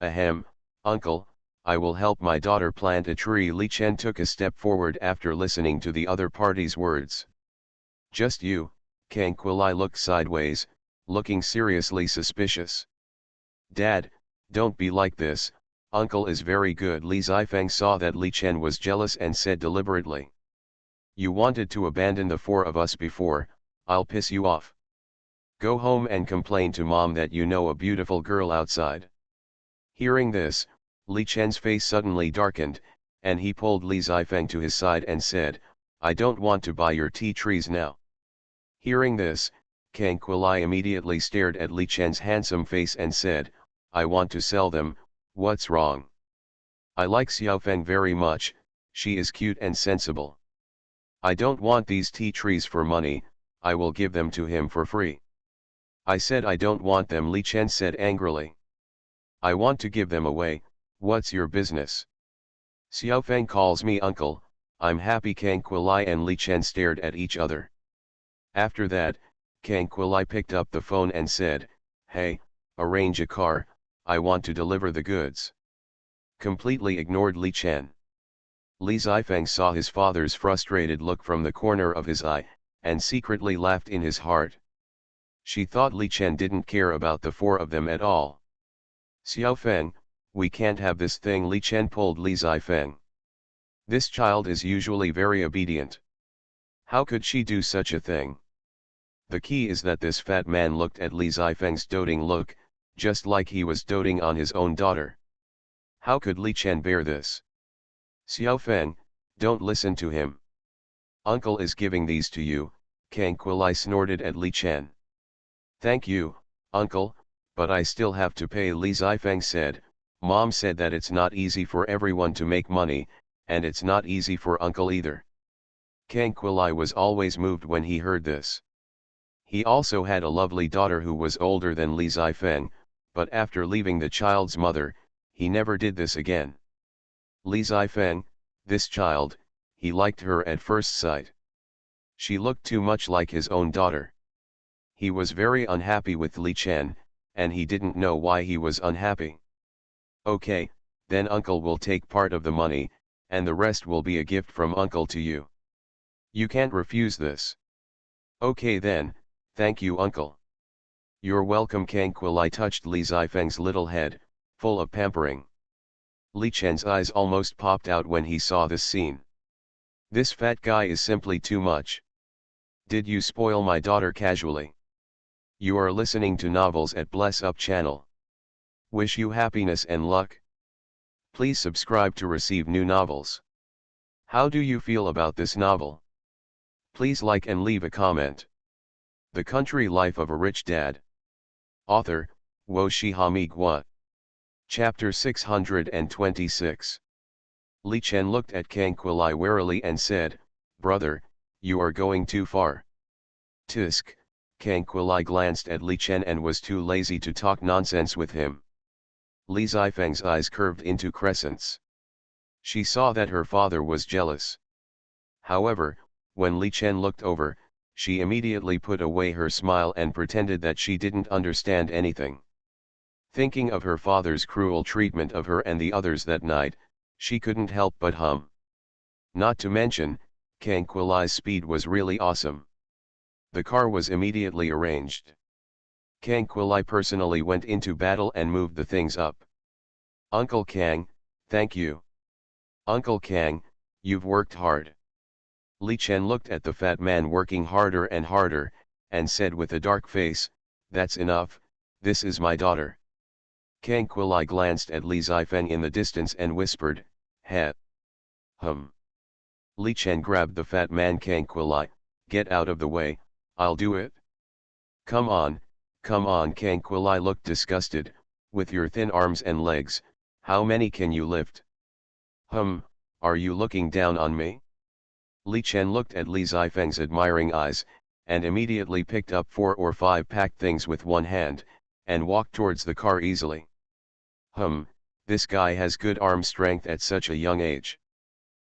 "Ahem, uncle, I will help my daughter plant a tree." Li Chen took a step forward after listening to the other party's words. "Just you?" Kangquili looked sideways, looking seriously suspicious. "Dad, don't be like this, uncle is very good." Li Zifeng saw that Li Chen was jealous and said deliberately, "You wanted to abandon the four of us before, I'll piss you off. Go home and complain to mom that you know a beautiful girl outside." Hearing this, Li Chen's face suddenly darkened, and he pulled Li Zifeng to his side and said, "I don't want to buy your tea trees now." Hearing this, Kangquili immediately stared at Li Chen's handsome face and said, "I want to sell them, what's wrong? I like Xiaofeng very much, she is cute and sensible. I don't want these tea trees for money, I will give them to him for free." "I said I don't want them," Li Chen said angrily. "I want to give them away, what's your business? Xiaofeng calls me uncle, I'm happy." Kangquili and Li Chen stared at each other. After that, Kangquili picked up the phone and said, "Hey, arrange a car, I want to deliver the goods." Completely ignored Li Chen. Li Zifeng saw his father's frustrated look from the corner of his eye, and secretly laughed in his heart. She thought Li Chen didn't care about the four of them at all. "Xiaofeng, we can't have this thing." Li Chen pulled Li Zifeng. "This child is usually very obedient. How could she do such a thing?" The key is that this fat man looked at Li Zifeng's doting look, just like he was doting on his own daughter. How could Li Chen bear this? "Xiaofeng, don't listen to him. Uncle is giving these to you," Kangquili snorted at Li Chen. "Thank you, uncle, but I still have to pay." Li Zifeng said, "Mom said that it's not easy for everyone to make money, and it's not easy for uncle either." Kangquili was always moved when he heard this. He also had a lovely daughter who was older than Li Zifeng, but after leaving the child's mother, he never did this again. Li Zifeng, this child, he liked her at first sight. She looked too much like his own daughter. He was very unhappy with Li Chen, and he didn't know why he was unhappy. "Okay, then uncle will take part of the money, and the rest will be a gift from uncle to you. You can't refuse this." "Okay then, thank you uncle." "You're welcome." Kangquili touched Li Zifeng's little head, full of pampering. Li Chen's eyes almost popped out when he saw this scene. This fat guy is simply too much. Did you spoil my daughter casually? You are listening to Novels at Bless Up channel. Wish you happiness and luck. Please subscribe to receive new novels. How do you feel about this novel? Please like and leave a comment. The Country Life of a Rich Dad. Author, Wo Shihami Gua. Chapter 626. Li Chen looked at Kang Quilai warily and said, "Brother, you are going too far." Tisk, Kang Quilai glanced at Li Chen and was too lazy to talk nonsense with him. Li Zifeng's eyes curved into crescents. She saw that her father was jealous. However, when Li Chen looked over, she immediately put away her smile and pretended that she didn't understand anything. Thinking of her father's cruel treatment of her and the others that night, she couldn't help but hum. Not to mention, Kang Quilai's speed was really awesome. The car was immediately arranged. Kang Quilai personally went into battle and moved the things up. "Uncle Kang, thank you. Uncle Kang, you've worked hard." Li Chen looked at the fat man working harder and harder, and said with a dark face, "That's enough, this is my daughter." Kang Quilai glanced at Li Zifeng in the distance and whispered, "Heh. Li Chen grabbed the fat man. "Kang Quilai, get out of the way, I'll do it." Come on, Kang Quilai looked disgusted, "with your thin arms and legs, how many can you lift?" Are you looking down on me?" Li Chen looked at Li Zifeng's admiring eyes, and immediately picked up 4 or 5 packed things with one hand, and walked towards the car easily. This guy has good arm strength at such a young age.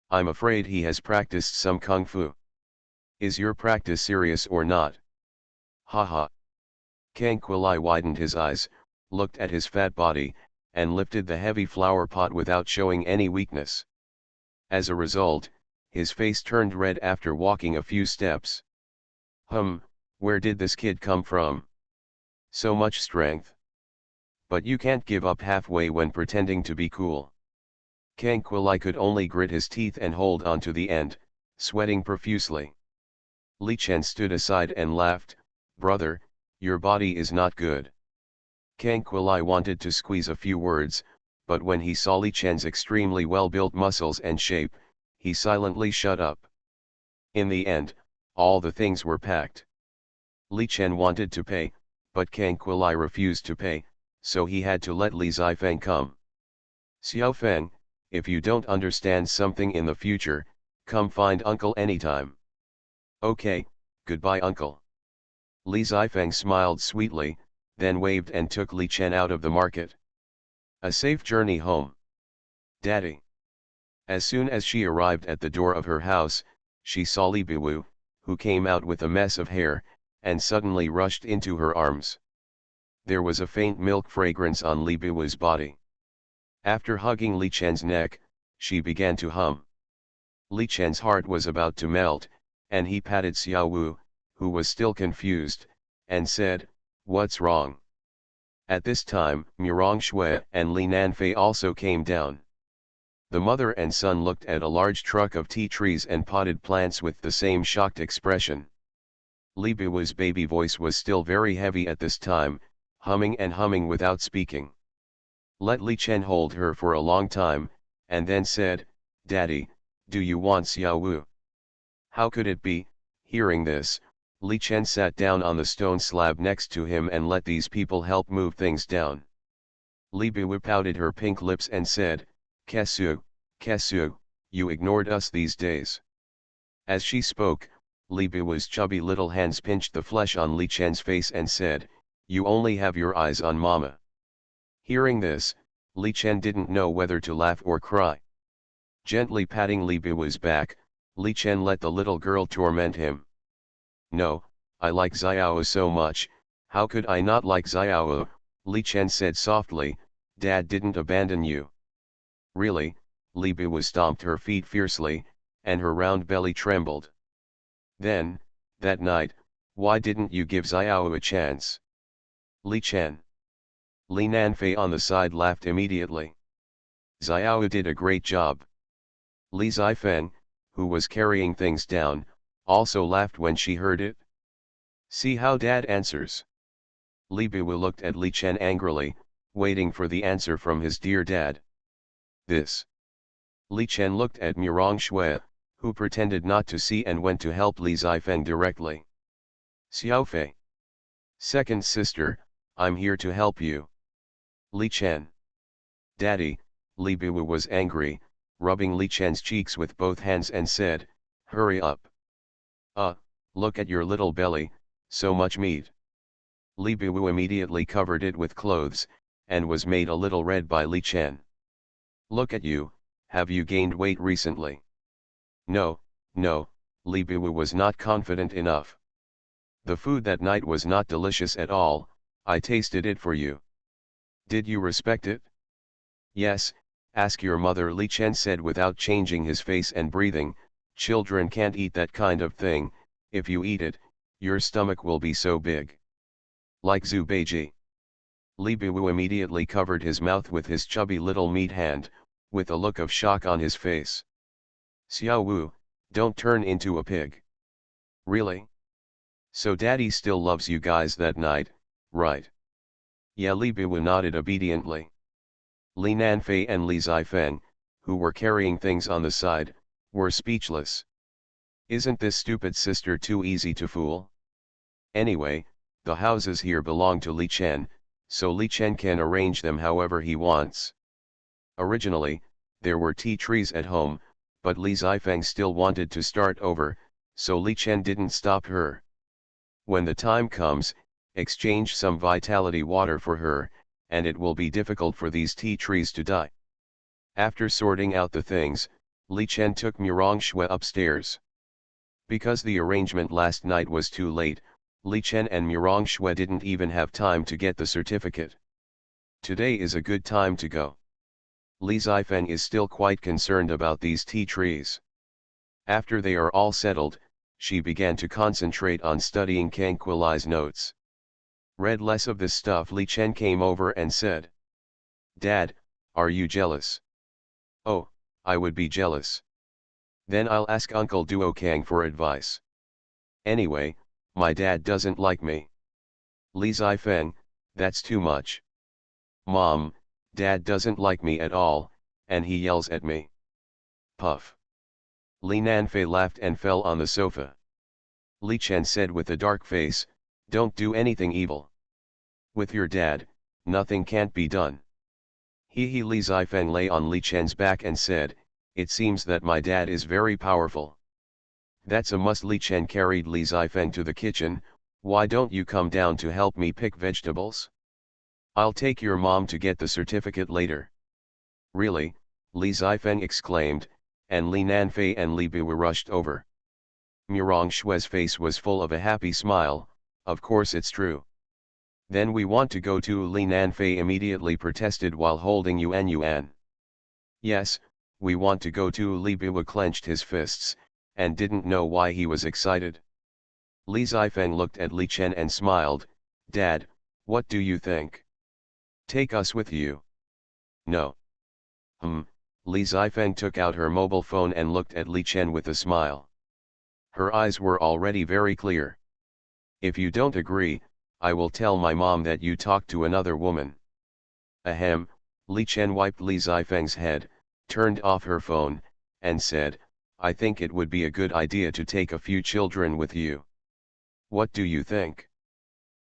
I'm afraid he has practiced some kung fu. Is your practice serious or not? Haha. Kang Quilai widened his eyes, looked at his fat body, and lifted the heavy flower pot without showing any weakness. As a result, his face turned red after walking a few steps. Where did this kid come from? So much strength. But you can't give up halfway when pretending to be cool. Kang Quilai could only grit his teeth and hold on to the end, sweating profusely. Li Chen stood aside and laughed, "Brother, your body is not good." Kang Quilai wanted to squeeze a few words, but when he saw Li Chen's extremely well-built muscles and shape, he silently shut up. In the end, all the things were packed. Li Chen wanted to pay, but Kang Quilai refused to pay, so he had to let Li Zifeng come. "Xiao Feng, if you don't understand something in the future, come find uncle anytime." "Okay, goodbye uncle." Li Zifeng smiled sweetly, then waved and took Li Chen out of the market. A safe journey home. Daddy. As soon as she arrived at the door of her house, she saw Li Biwu, who came out with a mess of hair, and suddenly rushed into her arms. There was a faint milk fragrance on Li Biwu's body. After hugging Li Chen's neck, she began to hum. Li Chen's heart was about to melt, and he patted Xiao Wu, who was still confused, and said, "What's wrong?" At this time, Murong Shui and Li Nanfei also came down. The mother and son looked at a large truck of tea trees and potted plants with the same shocked expression. Li Biwu's baby voice was still very heavy at this time, humming and humming without speaking. Let Li Chen hold her for a long time, and then said, "Daddy, do you want Xiao Wu?" How could it be? Hearing this, Li Chen sat down on the stone slab next to him and let these people help move things down. Li Biwu pouted her pink lips and said, Kesu, you ignored us these days." As she spoke, Li Biwu's chubby little hands pinched the flesh on Li Chen's face and said, "You only have your eyes on Mama." Hearing this, Li Chen didn't know whether to laugh or cry. Gently patting Li Biwu's back, Li Chen let the little girl torment him. "No, I like Xiao so much, how could I not like Xiao?" Li Chen said softly, "Dad didn't abandon you." "Really?" Li Biwu stomped her feet fiercely, and her round belly trembled. "Then, that night, why didn't you give Xiao a chance?" Li Chen. Li Nanfei on the side laughed immediately. "Xiao did a great job." Li Zifeng, who was carrying things down, also laughed when she heard it. "See how Dad answers." Li Biwu looked at Li Chen angrily, waiting for the answer from his dear dad. "This." Li Chen looked at Murong Shui, who pretended not to see and went to help Li Zifeng directly. "Xiaofei. Second sister, I'm here to help you." Li Chen. "Daddy," Li Biwu was angry, rubbing Li Chen's cheeks with both hands and said, "Hurry up. Uh, look at your little belly, so much meat." Li Biwu immediately covered it with clothes, and was made a little red by Li Chen. "Look at you, have you gained weight recently?" "No, no," Li Biwu was not confident enough. "The food that night was not delicious at all, I tasted it for you." "Did you respect it?" "Yes, ask your mother," Li Chen said without changing his face and breathing. "Children can't eat that kind of thing, if you eat it, your stomach will be so big. Like Zhu Beiji." Li Biwu immediately covered his mouth with his chubby little meat hand, with a look of shock on his face. "Xiao Wu, don't turn into a pig." "Really? So daddy still loves you guys that night, right?" "Yeah." Li Biwu nodded obediently. Li Nanfei and Li Zifeng, who were carrying things on the side, were speechless. Isn't this stupid sister too easy to fool? Anyway, the houses here belong to Li Chen, so Li Chen can arrange them however he wants. Originally, there were tea trees at home, but Li Zifeng still wanted to start over, so Li Chen didn't stop her. "When the time comes, exchange some vitality water for her, and it will be difficult for these tea trees to die." After sorting out the things, Li Chen took Murong Shui upstairs. Because the arrangement last night was too late, Li Chen and Murong Shui didn't even have time to get the certificate. Today is a good time to go. Li Zifeng is still quite concerned about these tea trees. After they are all settled, she began to concentrate on studying Kang Kuilai's notes. "Read less of this stuff." Li Chen came over and said. "Dad, are you jealous?" "Oh, I would be jealous. Then I'll ask Uncle Duo Kang for advice. Anyway, my dad doesn't like me." "Li Zifeng, that's too much." "Mom, Dad doesn't like me at all, and he yells at me." Puff. Li Nanfei laughed and fell on the sofa. Li Chen said with a dark face, "Don't do anything evil. With your dad, nothing can't be done." He Li Zifeng lay on Li Chen's back and said, "It seems that my dad is very powerful." "That's a must." Li Chen carried Li Zifeng to the kitchen. "Why don't you come down to help me pick vegetables? I'll take your mom to get the certificate later." "Really?" Li Zifeng exclaimed, and Li Nanfei and Li Biwu rushed over. Murong Shui's face was full of a happy smile. "Of course it's true." "Then we want to go too," Li Nanfei immediately protested while holding Yuan Yuan. "Yes, we want to go too." Li Biwu clenched his fists, and didn't know why he was excited. Li Zifeng looked at Li Chen and smiled. "Dad, what do you think? Take us with you?" "No." Li Zifeng took out her mobile phone and looked at Li Chen with a smile. Her eyes were already very clear. "If you don't agree, I will tell my mom that you talked to another woman." "Ahem." Li Chen wiped Li Zifeng's head, turned off her phone, and said, "I think it would be a good idea to take a few children with you. What do you think?"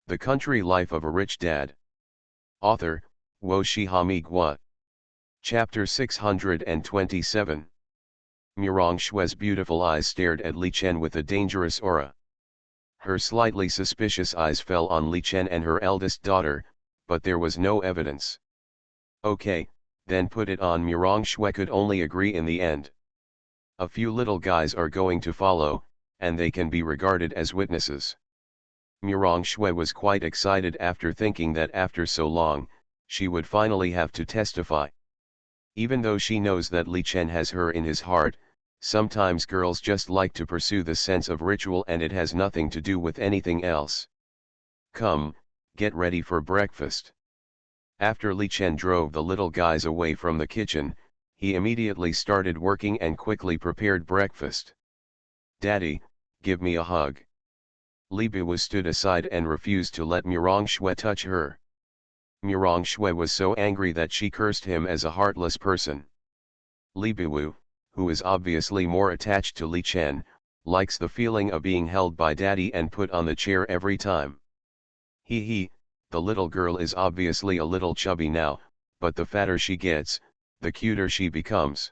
The Country Life of a Rich Dad. Author, Wo Shihami Gua. Chapter 627. Murong Shui's beautiful eyes stared at Li Chen with a dangerous aura. Her slightly suspicious eyes fell on Li Chen and her eldest daughter, but there was no evidence. "Okay, then put it on." Murong Shui could only agree in the end. "A few little guys are going to follow, and they can be regarded as witnesses." Murong Shui was quite excited after thinking that after so long, she would finally have to testify. Even though she knows that Li Chen has her in his heart, sometimes girls just like to pursue the sense of ritual and it has nothing to do with anything else. "Come, get ready for breakfast." After Li Chen drove the little guys away from the kitchen, he immediately started working and quickly prepared breakfast. "Daddy, give me a hug." Li Biwu stood aside and refused to let Murong Shui touch her. Murong Shui was so angry that she cursed him as a heartless person. Li Biwu, who is obviously more attached to Li Chen, likes the feeling of being held by daddy and put on the chair every time. The little girl is obviously a little chubby now, but the fatter she gets, the cuter she becomes.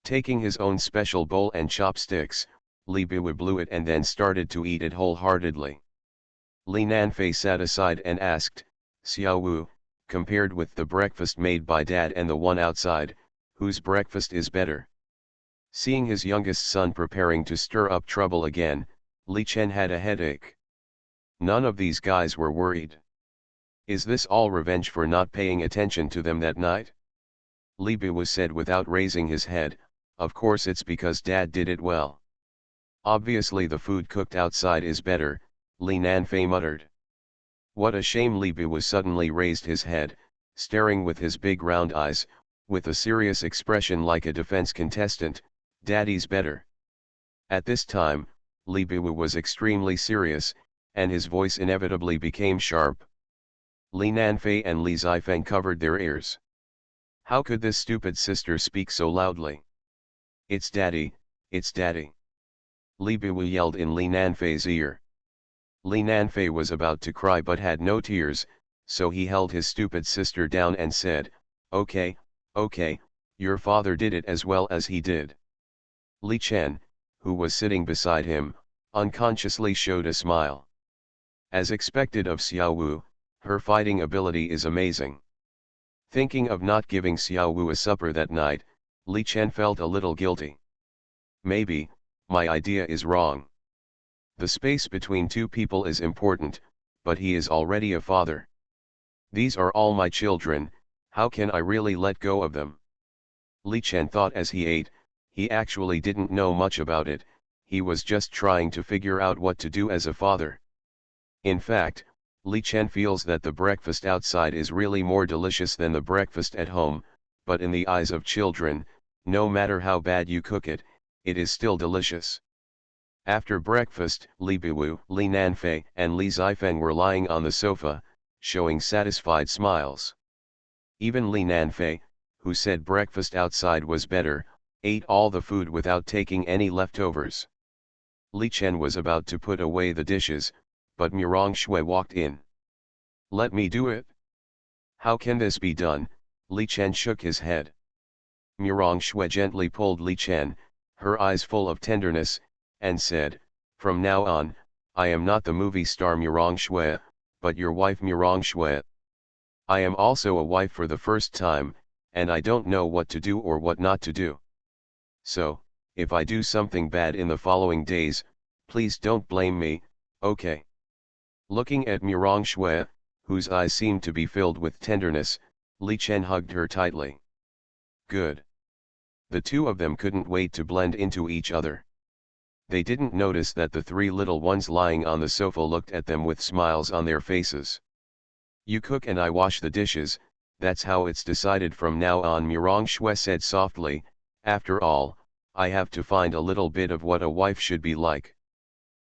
Taking his own special bowl and chopsticks, Li Biwu blew it and then started to eat it wholeheartedly. Li Nanfei sat aside and asked, Xiao Wu, compared with the breakfast made by Dad and the one outside, whose breakfast is better? Seeing his youngest son preparing to stir up trouble again, Li Chen had a headache. None of these guys were worried. Is this all revenge for not paying attention to them that night? Li Biwu said without raising his head, of course it's because Dad did it well. Obviously the food cooked outside is better, Li Nanfei muttered. What a shame. Li Biwu suddenly raised his head, staring with his big round eyes, with a serious expression like a defense contestant, Daddy's better. At this time, Li Biwu was extremely serious, and his voice inevitably became sharp. Li Nanfei and Li Zifeng covered their ears. How could this stupid sister speak so loudly? It's Daddy, it's Daddy. Li Biwu yelled in Li Nanfei's ear. Li Nanfei was about to cry but had no tears, so he held his stupid sister down and said, okay, your father did it as well as he did. Li Chen, who was sitting beside him, unconsciously showed a smile. As expected of Xiao Wu, her fighting ability is amazing. Thinking of not giving Xiao Wu a supper that night, Li Chen felt a little guilty. Maybe, my idea is wrong. The space between two people is important, but he is already a father. These are all my children, how can I really let go of them? Li Chen thought as he ate. He actually didn't know much about it, he was just trying to figure out what to do as a father. In fact, Li Chen feels that the breakfast outside is really more delicious than the breakfast at home, but in the eyes of children, no matter how bad you cook it, it is still delicious. After breakfast, Li Biwu, Li Nanfei, and Li Zifeng were lying on the sofa, showing satisfied smiles. Even Li Nanfei, who said breakfast outside was better, ate all the food without taking any leftovers. Li Chen was about to put away the dishes, but Murong Shui walked in. Let me do it. How can this be done? Li Chen shook his head. Murong Shui gently pulled Li Chen, her eyes full of tenderness, and said, from now on, I am not the movie star Murong Shui, but your wife Murong Shui. I am also a wife for the first time, and I don't know what to do or what not to do. So, if I do something bad in the following days, please don't blame me, okay? Looking at Murong Shui, whose eyes seemed to be filled with tenderness, Li Chen hugged her tightly. Good. The two of them couldn't wait to blend into each other. They didn't notice that the three little ones lying on the sofa looked at them with smiles on their faces. You cook and I wash the dishes, that's how it's decided from now on, Murong Shui said softly. After all, I have to find a little bit of what a wife should be like.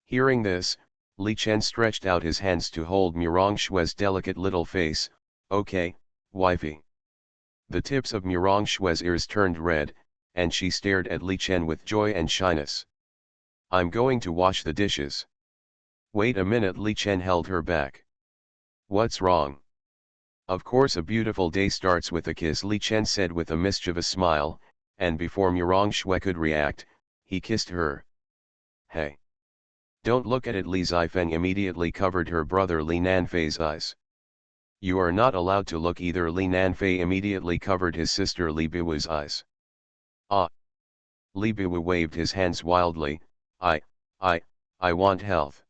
Hearing this, Li Chen stretched out his hands to hold Murong Shui's delicate little face. Okay, wifey. The tips of Murong Shui's ears turned red, and she stared at Li Chen with joy and shyness. I'm going to wash the dishes. Wait a minute, Li Chen held her back. What's wrong? Of course a beautiful day starts with a kiss, Li Chen said with a mischievous smile, and before Murong Shui could react, he kissed her. Hey! Don't look at it, Li Zifeng immediately covered her brother Li Nanfei's eyes. You are not allowed to look either, Li Nanfei immediately covered his sister Li Biwu's eyes. Ah! Li Biwu waved his hands wildly. I want health.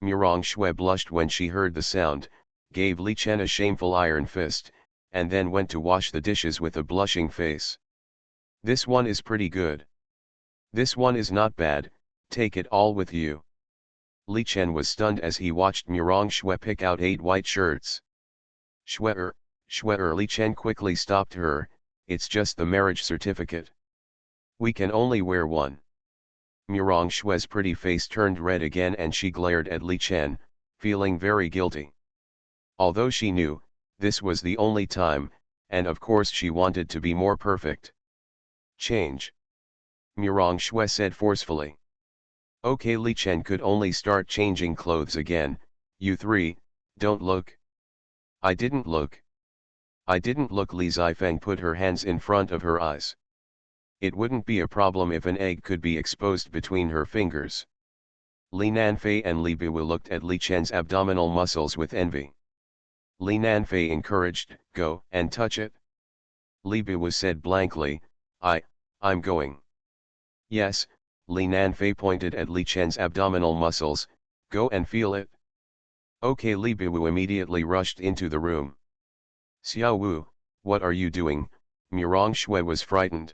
Murong Shui blushed when she heard the sound, gave Li Chen a shameful iron fist, and then went to wash the dishes with a blushing face. This one is pretty good. This one is not bad, take it all with you. Li Chen was stunned as he watched Murong Shui pick out 8 white shirts. Shui, Li Chen quickly stopped her, it's just the marriage certificate. We can only wear one. Murong Shui's pretty face turned red again and she glared at Li Chen, feeling very guilty. Although she knew, this was the only time, and of course she wanted to be more perfect. Change. Murong Shui said forcefully. Okay, Li Chen could only start changing clothes again. You three, don't look. I didn't look. I didn't look, Li Zifeng put her hands in front of her eyes. It wouldn't be a problem if an egg could be exposed between her fingers. Li Nanfei and Li Biwu looked at Li Chen's abdominal muscles with envy. Li Nanfei encouraged, "Go and touch it." Li Biwu said blankly, I'm going." "Yes," Li Nanfei pointed at Li Chen's abdominal muscles, "go and feel it." "Okay." Li Biwu immediately rushed into the room. "Xiao Wu, what are you doing?" Murong Shui was frightened.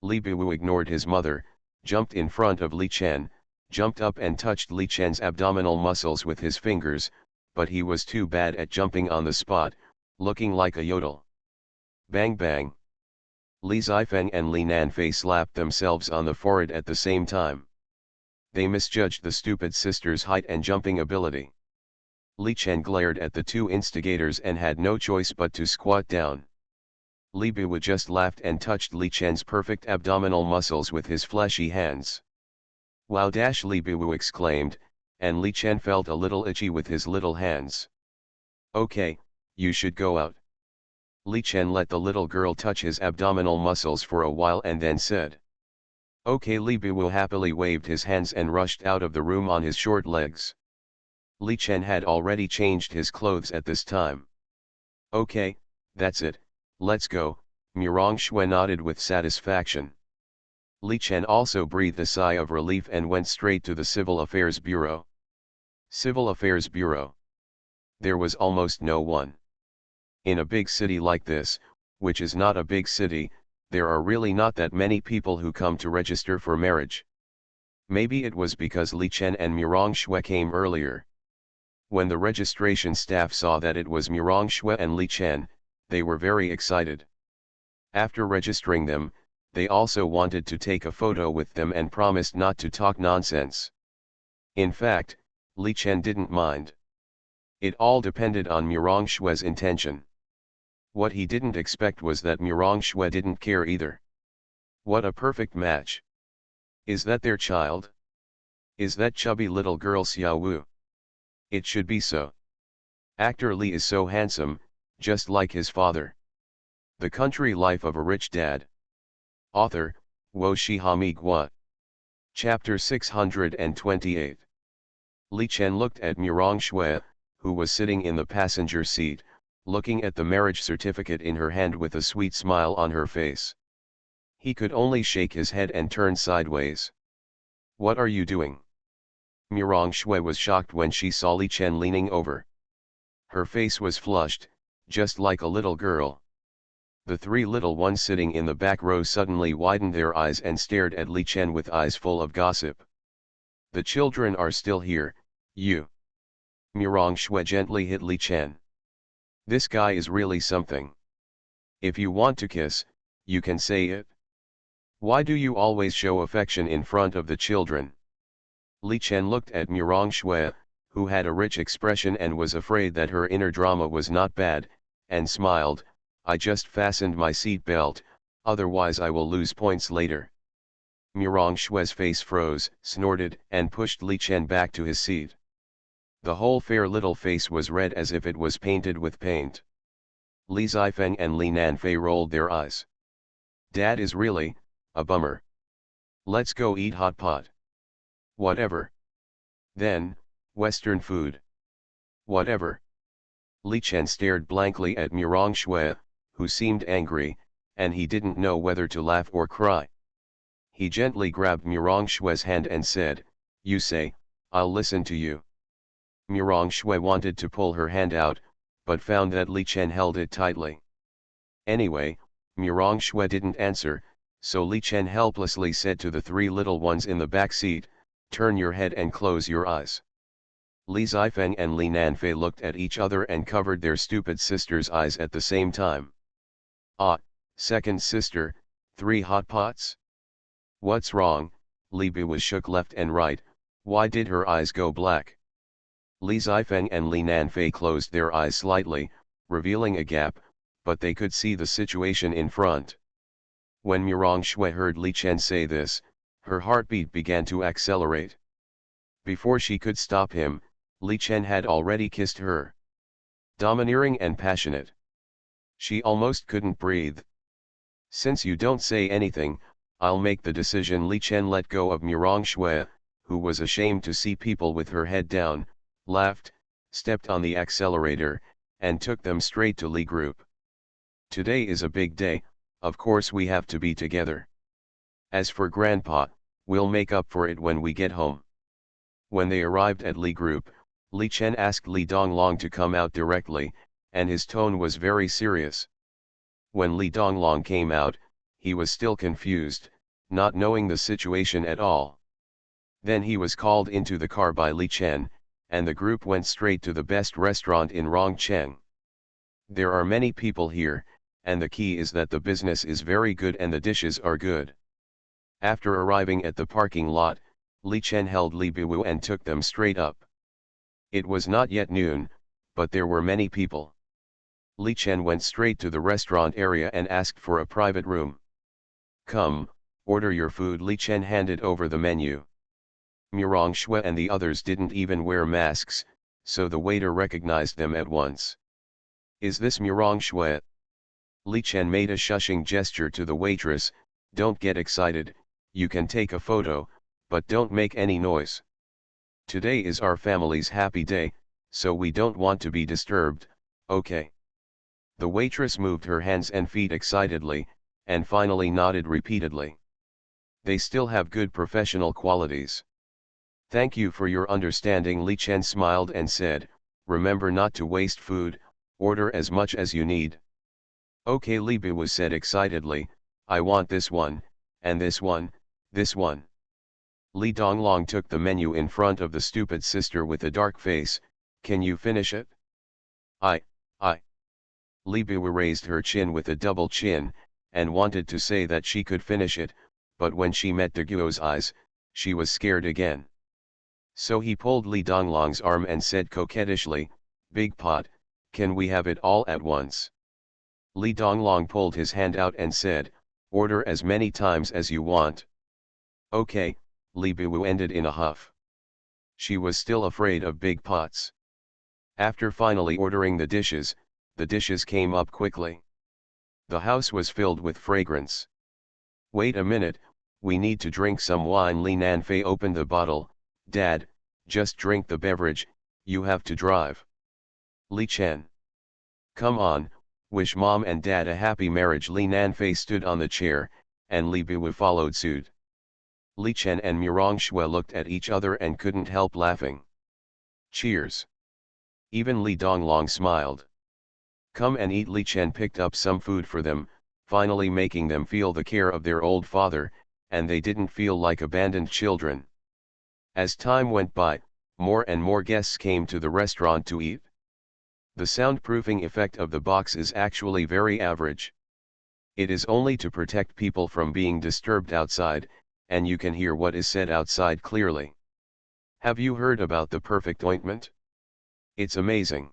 Li Biwu ignored his mother, jumped in front of Li Chen, jumped up and touched Li Chen's abdominal muscles with his fingers, but he was too bad at jumping on the spot, looking like a yodel. Bang bang. Li Zifeng and Li Nanfei slapped themselves on the forehead at the same time. They misjudged the stupid sister's height and jumping ability. Li Chen glared at the two instigators and had no choice but to squat down. Li Biwu just laughed and touched Li Chen's perfect abdominal muscles with his fleshy hands. "Wow!" Li Biwu exclaimed, and Li Chen felt a little itchy with his little hands. "Okay, you should go out." Li Chen let the little girl touch his abdominal muscles for a while and then said, "Okay." Li Biwu happily waved his hands and rushed out of the room on his short legs. Li Chen had already changed his clothes at this time. "Okay, that's it, let's go," Murong Shui nodded with satisfaction. Li Chen also breathed a sigh of relief and went straight to the Civil Affairs Bureau. Civil Affairs Bureau. There was almost no one. In a big city like this, which is not a big city, there are really not that many people who come to register for marriage. Maybe it was because Li Chen and Murong Shui came earlier. When the registration staff saw that it was Murong Shui and Li Chen, they were very excited. After registering them, they also wanted to take a photo with them and promised not to talk nonsense. In fact, Li Chen didn't mind. It all depended on Murong Shui's intention. What he didn't expect was that Murong Shui didn't care either. What a perfect match. Is that their child? Is that chubby little girl Xiao Wu? It should be so. Actor Li is so handsome, just like his father. The Country Life of a Rich Dad. Author, Wo Shihami Gua. Chapter 628. Li Chen looked at Murong Shui, who was sitting in the passenger seat, looking at the marriage certificate in her hand with a sweet smile on her face. He could only shake his head and turn sideways. "What are you doing?" Murong Shui was shocked when she saw Li Chen leaning over. Her face was flushed, just like a little girl. The three little ones sitting in the back row suddenly widened their eyes and stared at Li Chen with eyes full of gossip. "The children are still here, you." Murong Shui gently hit Li Chen. "This guy is really something. If you want to kiss, you can say it. Why do you always show affection in front of the children?" Li Chen looked at Murong Shui, who had a rich expression and was afraid that her inner drama was not bad, and smiled, "I just fastened my seat belt, otherwise I will lose points later." Murong Shui's face froze, snorted, and pushed Li Chen back to his seat. The whole fair little face was red as if it was painted with paint. Li Zifeng and Li Nanfei rolled their eyes. "Dad is really a bummer. Let's go eat hot pot." "Whatever." "Then, Western food." "Whatever." Li Chen stared blankly at Murong Shui, who seemed angry, and he didn't know whether to laugh or cry. He gently grabbed Murong Shui's hand and said, "You say, I'll listen to you." Murong Shui wanted to pull her hand out, but found that Li Chen held it tightly. Anyway, Murong Shui didn't answer, so Li Chen helplessly said to the three little ones in the back seat, "Turn your head and close your eyes." Li Zifeng and Li Nanfei looked at each other and covered their stupid sister's eyes at the same time. "Ah, second sister, 3 hot pots? What's wrong?" Li Biwu shook left and right. Why did her eyes go black? Li Zifeng and Li Nanfei closed their eyes slightly, revealing a gap, but they could see the situation in front. When Murong Shui heard Li Chen say this, her heartbeat began to accelerate. Before she could stop him, Li Chen had already kissed her. Domineering and passionate. She almost couldn't breathe. Since you don't say anything, I'll make the decision. Li Chen let go of Murong Shui, who was ashamed to see people with her head down, laughed, stepped on the accelerator, and took them straight to Li Group. Today is a big day, of course we have to be together. As for Grandpa, we'll make up for it when we get home. When they arrived at Li Group, Li Chen asked Li Donglong to come out directly, and his tone was very serious. When Li Donglong came out, he was still confused, not knowing the situation at all. Then he was called into the car by Li Chen, and the group went straight to the best restaurant in Rongcheng. There are many people here, and the key is that the business is very good and the dishes are good. After arriving at the parking lot, Li Chen held Li Biwu and took them straight up. It was not yet noon, but there were many people. Li Chen went straight to the restaurant area and asked for a private room. Come, order your food. Li Chen handed over the menu. Murong Shui and the others didn't even wear masks, so the waiter recognized them at once. Is this Murong Shui? Li Chen made a shushing gesture to the waitress. Don't get excited, you can take a photo, but don't make any noise. Today is our family's happy day, so we don't want to be disturbed, okay? The waitress moved her hands and feet excitedly, and finally nodded repeatedly. They still have good professional qualities. Thank you for your understanding. Li Chen smiled and said, remember not to waste food, order as much as you need. Okay, Li Biwu said excitedly, I want this one, and this one, this one. Li Donglong took the menu in front of the stupid sister with a dark face. Can you finish it? I. Li Biwu raised her chin with a double chin, and wanted to say that she could finish it, but when she met De Guo's eyes, she was scared again. So he pulled Li Donglong's arm and said coquettishly, Big pot, can we have it all at once? Li Donglong pulled his hand out and said, order as many times as you want. Okay, Li Biwu ended in a huff. She was still afraid of big pots. After finally ordering the dishes came up quickly. The house was filled with fragrance. Wait a minute, we need to drink some wine. Li Nanfei opened the bottle. Dad, just drink the beverage, you have to drive. Li Chen. Come on, wish mom and dad a happy marriage. Li Nanfei stood on the chair, and Li Biwu followed suit. Li Chen and Murong Shui looked at each other and couldn't help laughing. Cheers. Even Li Donglong smiled. Come and eat. Li Chen picked up some food for them, finally making them feel the care of their old father, and they didn't feel like abandoned children. As time went by, more and more guests came to the restaurant to eat. The soundproofing effect of the box is actually very average. It is only to protect people from being disturbed outside, and you can hear what is said outside clearly. Have you heard about the perfect ointment? It's amazing.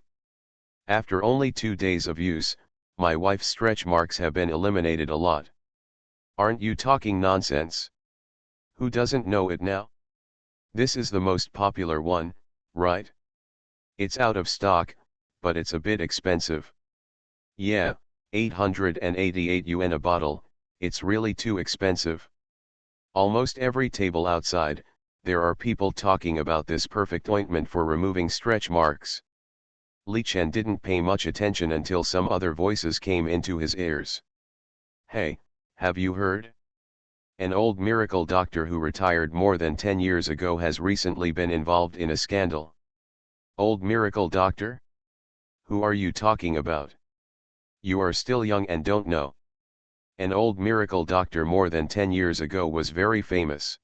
After only 2 days of use, my wife's stretch marks have been eliminated a lot. Aren't you talking nonsense? Who doesn't know it now? This is the most popular one, right? It's out of stock, but it's a bit expensive. Yeah, 888 yuan a bottle, it's really too expensive. Almost every table outside, there are people talking about this perfect ointment for removing stretch marks. Li Chen didn't pay much attention until some other voices came into his ears. Hey, have you heard? An old miracle doctor who retired more than 10 years ago has recently been involved in a scandal. Old miracle doctor? Who are you talking about? You are still young and don't know. An old miracle doctor more than 10 years ago was very famous.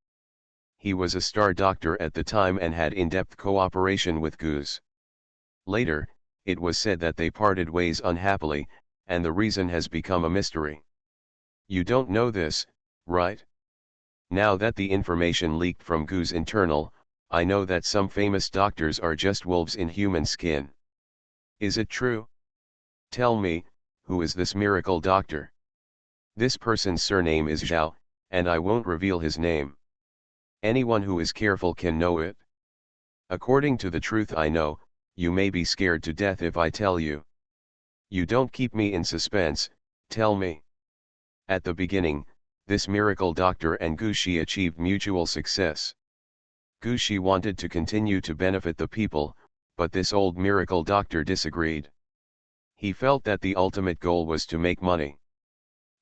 He was a star doctor at the time and had in-depth cooperation with Goose. Later, it was said that they parted ways unhappily, and the reason has become a mystery. You don't know this, right? Now that the information leaked from Goose internal, I know that some famous doctors are just wolves in human skin. Is it true? Tell me, who is this miracle doctor? This person's surname is Zhao, and I won't reveal his name. Anyone who is careful can know it. According to the truth I know, you may be scared to death if I tell you. You don't keep me in suspense, tell me. At the beginning, this miracle doctor and Gu Shi achieved mutual success. Gu Shi wanted to continue to benefit the people, but this old miracle doctor disagreed. He felt that the ultimate goal was to make money.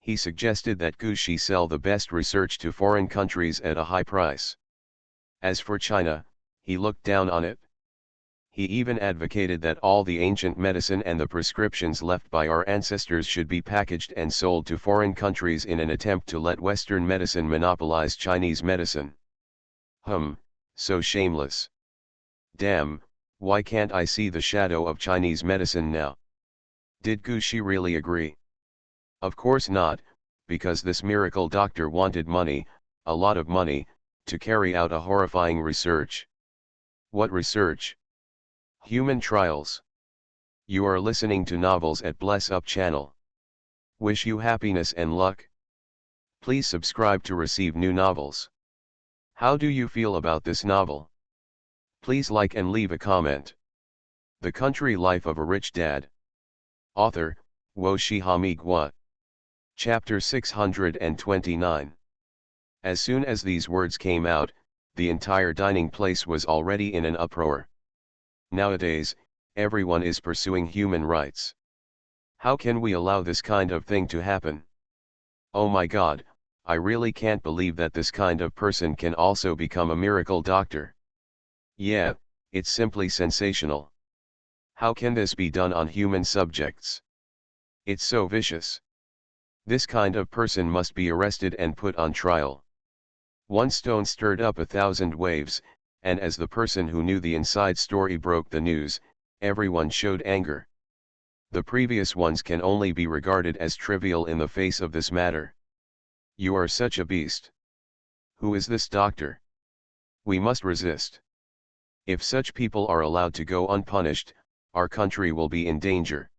He suggested that Gu Shi sell the best research to foreign countries at a high price. As for China, he looked down on it. He even advocated that all the ancient medicine and the prescriptions left by our ancestors should be packaged and sold to foreign countries in an attempt to let Western medicine monopolize Chinese medicine. So shameless. Damn, why can't I see the shadow of Chinese medicine now? Did Gu Shi really agree? Of course not, because this miracle doctor wanted money, a lot of money, to carry out a horrifying research. What research? Human trials. You are listening to Novels at Bless Up channel. Wish you happiness and luck. Please subscribe to receive new novels. How do you feel about this novel? Please like and leave a comment. The Country Life of a Rich Dad. Author, Wo Shihami Gua. Chapter 629. As soon as these words came out, the entire dining place was already in an uproar. Nowadays, everyone is pursuing human rights. How can we allow this kind of thing to happen? Oh my God, I really can't believe that this kind of person can also become a miracle doctor. Yeah, it's simply sensational. How can this be done on human subjects? It's so vicious. This kind of person must be arrested and put on trial. One stone stirred up 1,000 waves, and as the person who knew the inside story broke the news, everyone showed anger. The previous ones can only be regarded as trivial in the face of this matter. You are such a beast. Who is this doctor? We must resist. If such people are allowed to go unpunished, our country will be in danger.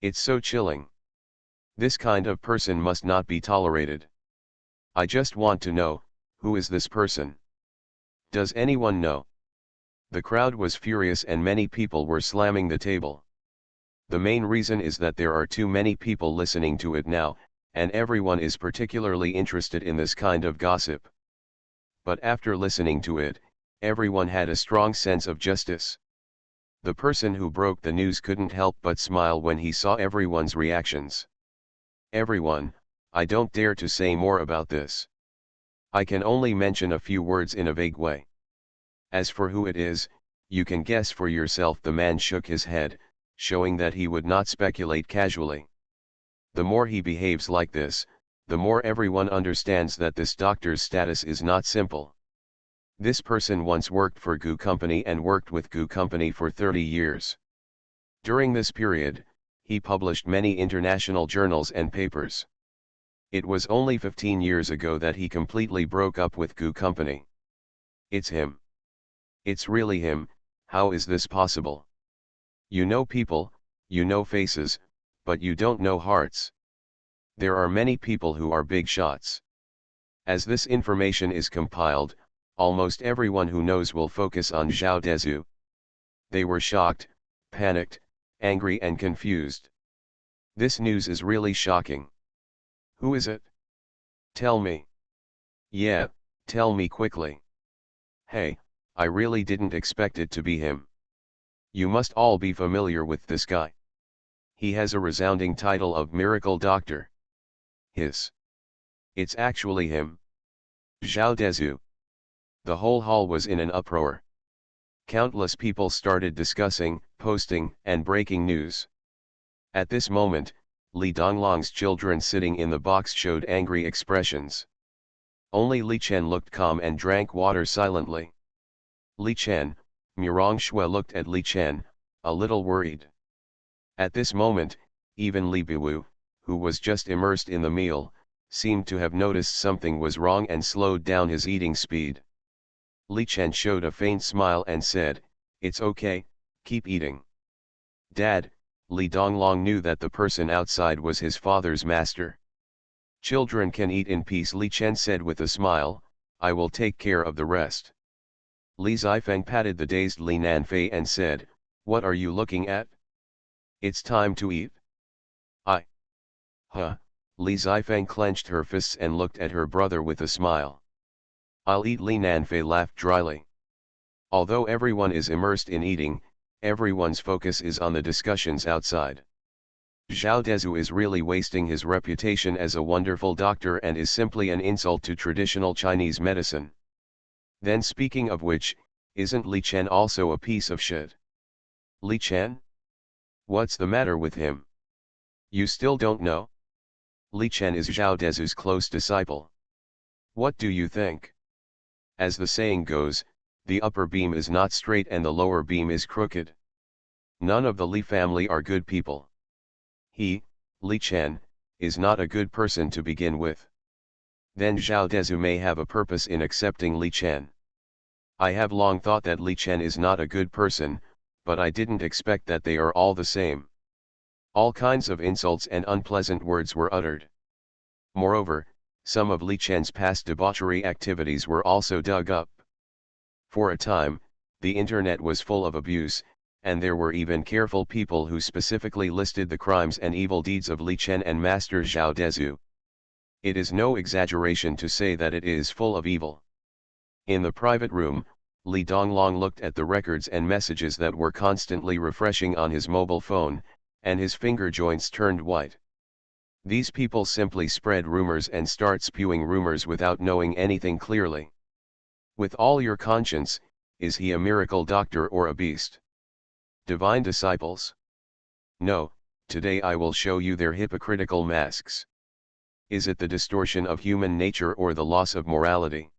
It's so chilling. This kind of person must not be tolerated. I just want to know, who is this person? Does anyone know? The crowd was furious and many people were slamming the table. The main reason is that there are too many people listening to it now, and everyone is particularly interested in this kind of gossip. But after listening to it, everyone had a strong sense of justice. The person who broke the news couldn't help but smile when he saw everyone's reactions. Everyone, I don't dare to say more about this. I can only mention a few words in a vague way. As for who it is, you can guess for yourself. The man shook his head, showing that he would not speculate casually. The more he behaves like this, the more everyone understands that this doctor's status is not simple. This person once worked for Gu Company and worked with Gu Company for 30 years. During this period, he published many international journals and papers. It was only 15 years ago that he completely broke up with Gu Company. It's him. It's really him. How is this possible? You know people, you know faces, but you don't know hearts. There are many people who are big shots. As this information is compiled, almost everyone who knows will focus on Zhao Dezu. They were shocked, panicked, angry and confused. This news is really shocking. Who is it? Tell me. Yeah, tell me quickly. Hey, I really didn't expect it to be him. You must all be familiar with this guy. He has a resounding title of Miracle Doctor. It's actually him. Zhao Dezu. The whole hall was in an uproar. Countless people started discussing, posting, and breaking news. At this moment, Li Donglong's children sitting in the box showed angry expressions. Only Li Chen looked calm and drank water silently. Li Chen, Murong Shui looked at Li Chen, a little worried. At this moment, even Li Biwu, who was just immersed in the meal, seemed to have noticed something was wrong and slowed down his eating speed. Li Chen showed a faint smile and said, "It's okay, keep eating." Dad, Li Donglong knew that the person outside was his father's master. "Children can eat in peace," Li Chen said with a smile, "I will take care of the rest." Li Zifeng patted the dazed Li Nanfei and said, "What are you looking at? It's time to eat." Huh, Li Zifeng clenched her fists and looked at her brother with a smile. I'll eat. Li Nanfei laughed dryly. Although everyone is immersed in eating, everyone's focus is on the discussions outside. Zhao Dezu is really wasting his reputation as a wonderful doctor and is simply an insult to traditional Chinese medicine. Then speaking of which, isn't Li Chen also a piece of shit? Li Chen? What's the matter with him? You still don't know? Li Chen is Zhao Dezu's close disciple. What do you think? As the saying goes, the upper beam is not straight and the lower beam is crooked. None of the Li family are good people. He, Li Chen, is not a good person to begin with. Then Zhao Dezu may have a purpose in accepting Li Chen. I have long thought that Li Chen is not a good person, but I didn't expect that they are all the same. All kinds of insults and unpleasant words were uttered. Moreover, some of Li Chen's past debauchery activities were also dug up. For a time, the internet was full of abuse, and there were even careful people who specifically listed the crimes and evil deeds of Li Chen and Master Zhao Dezu. It is no exaggeration to say that it is full of evil. In the private room, Li Donglong looked at the records and messages that were constantly refreshing on his mobile phone, and his finger joints turned white. These people simply spread rumors and start spewing rumors without knowing anything clearly. With all your conscience, is he a miracle doctor or a beast? Divine disciples? No, today I will show you their hypocritical masks. Is it the distortion of human nature or the loss of morality?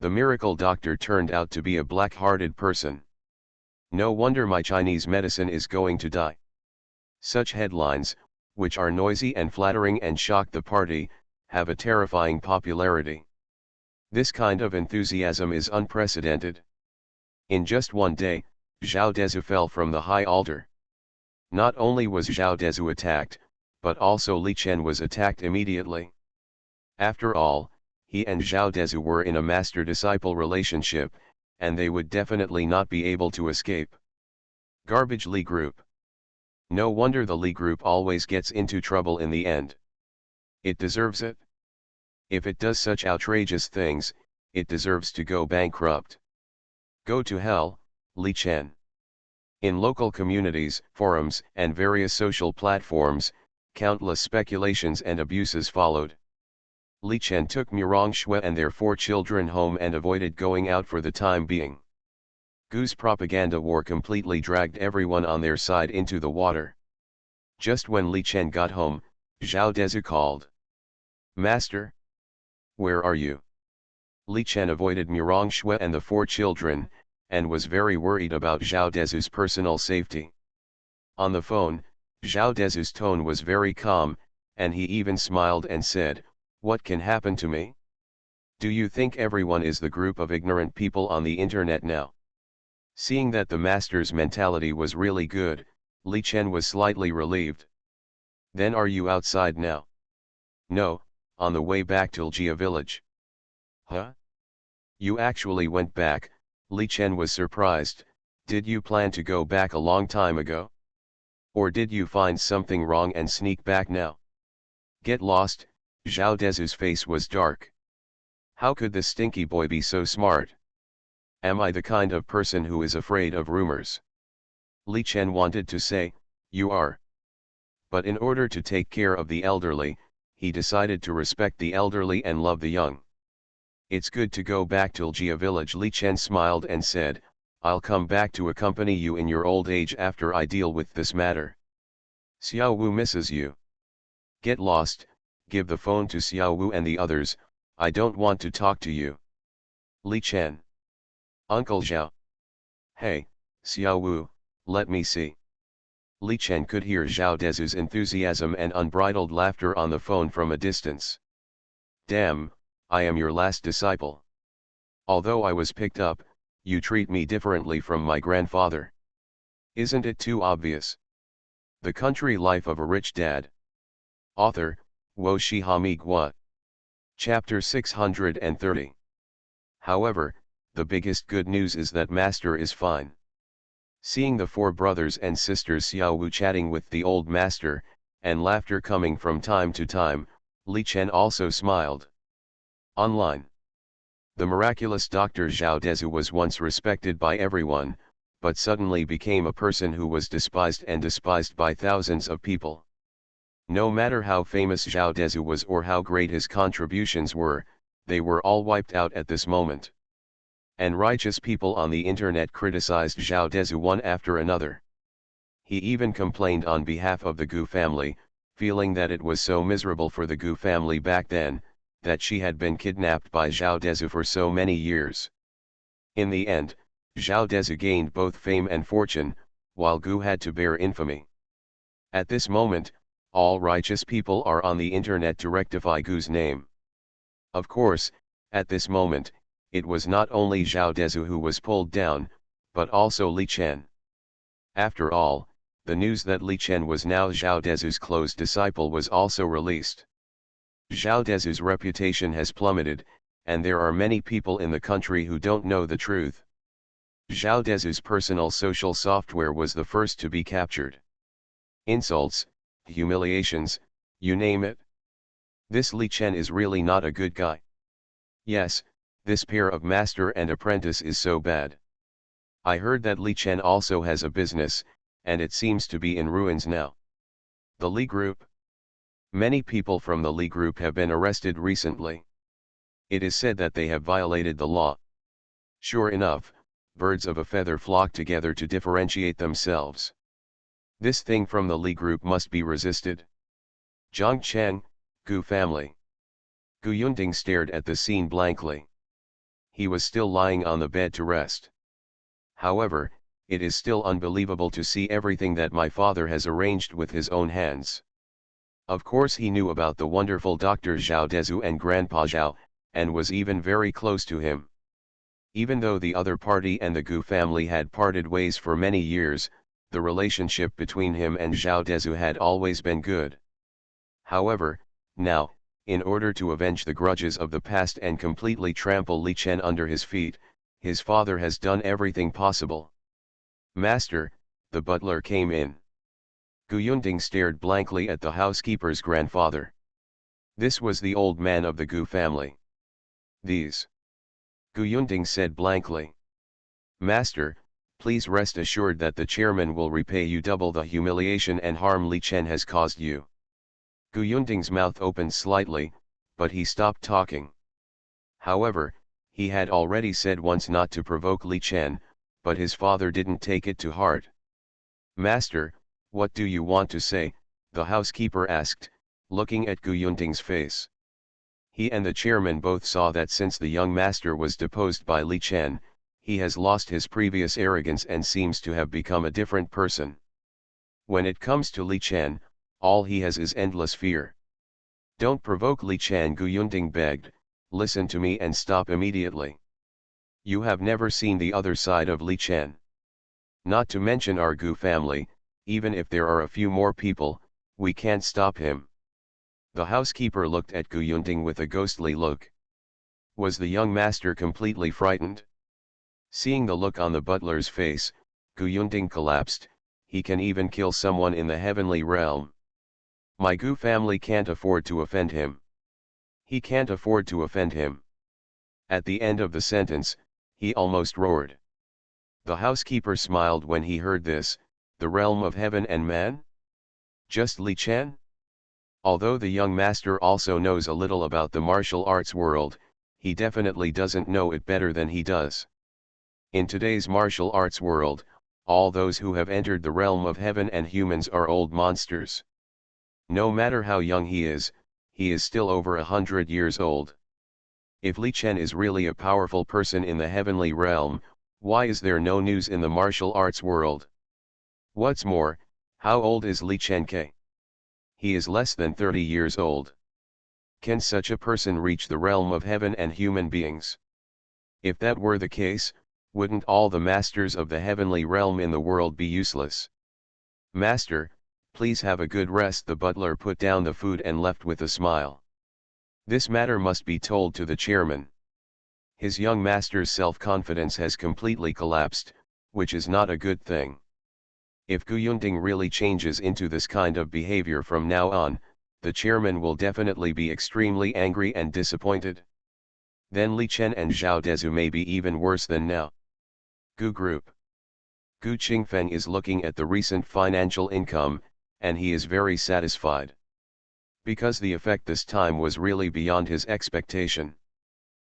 The miracle doctor turned out to be a black-hearted person. No wonder my Chinese medicine is going to die. Such headlines, which are noisy and flattering and shock the party, have a terrifying popularity. This kind of enthusiasm is unprecedented. In just one day, Zhao Dezu fell from the high altar. Not only was Zhao Dezu attacked, but also Li Chen was attacked immediately. After all, he and Zhao Dezu were in a master-disciple relationship, and they would definitely not be able to escape. Garbage Li Group. No wonder the Li Group always gets into trouble in the end. It deserves it. If it does such outrageous things, it deserves to go bankrupt. Go to hell, Li Chen. In local communities, forums, and various social platforms, countless speculations and abuses followed. Li Chen took Murong Shui and their 4 children home and avoided going out for the time being. Gu's propaganda war completely dragged everyone on their side into the water. Just when Li Chen got home, Zhao Dezu called. Master? Where are you? Li Chen avoided Murong Shui and the 4 children, and was very worried about Zhao Dezu's personal safety. On the phone, Zhao Dezu's tone was very calm, and he even smiled and said, "What can happen to me? Do you think everyone is the group of ignorant people on the internet now?" Seeing that the master's mentality was really good, Li Chen was slightly relieved. Then are you outside now? No, on the way back to Ljia village. Huh? You actually went back? Li Chen was surprised. Did you plan to go back a long time ago? Or did you find something wrong and sneak back now? Get lost. Zhao Dezu's face was dark. How could the stinky boy be so smart? Am I the kind of person who is afraid of rumors? Li Chen wanted to say, you are. But in order to take care of the elderly, he decided to respect the elderly and love the young. It's good to go back to Ljia village. Li Chen smiled and said, I'll come back to accompany you in your old age after I deal with this matter. Xiao Wu misses you. Get lost, give the phone to Xiao Wu and the others, I don't want to talk to you. Li Chen. Uncle Zhao. Hey, Xiao Wu, let me see. Li Chen could hear Zhao Dezu's enthusiasm and unbridled laughter on the phone from a distance. Damn, I am your last disciple. Although I was picked up, you treat me differently from my grandfather. Isn't it too obvious? The Country Life of a Rich Dad. Author, Wo Shihami Gua. Chapter 630. However, the biggest good news is that Master is fine. Seeing the 4 brothers and sisters Xiao Wu chatting with the old master, and laughter coming from time to time. Li Chen also smiled. Online. The miraculous Dr. Zhao Dezu was once respected by everyone, but suddenly became a person who was despised by thousands of people. No matter how famous Zhao Dezu was or how great his contributions were, they were all wiped out at this moment. And righteous people on the internet criticized Zhao Dezu one after another. He even complained on behalf of the Gu family, feeling that it was so miserable for the Gu family back then, that she had been kidnapped by Zhao Dezu for so many years. In the end, Zhao Dezu gained both fame and fortune, while Gu had to bear infamy. At this moment, all righteous people are on the internet to rectify Gu's name. Of course, at this moment, it was not only Zhao Dezu who was pulled down, but also Li Chen. After all, the news that Li Chen was now Zhao Dezu's close disciple was also released. Zhao Dezu's reputation has plummeted, and there are many people in the country who don't know the truth. Zhao Dezu's personal social software was the first to be captured. Insults, humiliations, you name it. This Li Chen is really not a good guy. Yes, this pair of master and apprentice is so bad. I heard that Li Chen also has a business, and it seems to be in ruins now. The Li Group. Many people from the Li Group have been arrested recently. It is said that they have violated the law. Sure enough, birds of a feather flock together to differentiate themselves. This thing from the Li Group must be resisted. Zhang Cheng, Gu family. Gu Yunding stared at the scene blankly. He was still lying on the bed to rest. However, it is still unbelievable to see everything that my father has arranged with his own hands. Of course he knew about the wonderful Dr. Zhao Dezu and Grandpa Zhao, and was even very close to him. Even though the other party and the Gu family had parted ways for many years, the relationship between him and Zhao Dezu had always been good. However, now, in order to avenge the grudges of the past and completely trample Li Chen under his feet, his father has done everything possible. Master, the butler came in. Gu Yunding stared blankly at the housekeeper's grandfather. This was the old man of the Gu family. These. Gu Yunding said blankly. Master, please rest assured that the chairman will repay you double the humiliation and harm Li Chen has caused you. Gu Yunding's mouth opened slightly, but he stopped talking. However, he had already said once not to provoke Li Chen, but his father didn't take it to heart. Master, what do you want to say? The housekeeper asked, looking at Gu Yunding's face. He and the chairman both saw that since the young master was deposed by Li Chen, he has lost his previous arrogance and seems to have become a different person. When it comes to Li Chen, all he has is endless fear. Don't provoke Li Chen, Gu Yunding begged, listen to me and stop immediately. You have never seen the other side of Li Chen. Not to mention our Gu family, even if there are a few more people, we can't stop him. The housekeeper looked at Gu Yunding with a ghostly look. Was the young master completely frightened? Seeing the look on the butler's face, Gu Yunding collapsed. He can even kill someone in the heavenly realm. My Gu family can't afford to offend him. He can't afford to offend him. At the end of the sentence, he almost roared. The housekeeper smiled when he heard this. The realm of heaven and man? Just Li Chen? Although the young master also knows a little about the martial arts world, he definitely doesn't know it better than he does. In today's martial arts world, all those who have entered the realm of heaven and humans are old monsters. No matter how young he is still over 100 years old. If Li Chen is really a powerful person in the heavenly realm, why is there no news in the martial arts world? What's more, how old is Li Chen Ke? He is less than 30 years old. Can such a person reach the realm of heaven and human beings? If that were the case, wouldn't all the masters of the heavenly realm in the world be useless? Master, please have a good rest. The butler put down the food and left with a smile. This matter must be told to the chairman. His young master's self-confidence has completely collapsed, which is not a good thing. If Gu Yunting really changes into this kind of behavior from now on, the chairman will definitely be extremely angry and disappointed. Then Li Chen and Zhao Dezu may be even worse than now. Gu Group. Gu Qingfeng is looking at the recent financial income, and he is very satisfied. Because the effect this time was really beyond his expectation.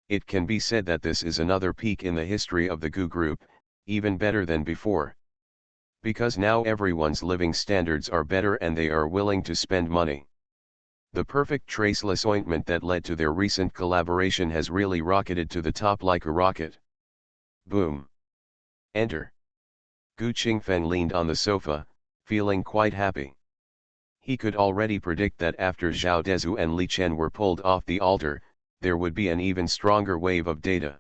It can be said that this is another peak in the history of the Gu Group, even better than before. Because now everyone's living standards are better and they are willing to spend money. The perfect traceless ointment that led to their recent collaboration has really rocketed to the top like a rocket. Boom. Enter. Gu Qingfeng leaned on the sofa, feeling quite happy. He could already predict that after Zhao Dezu and Li Chen were pulled off the altar, there would be an even stronger wave of data.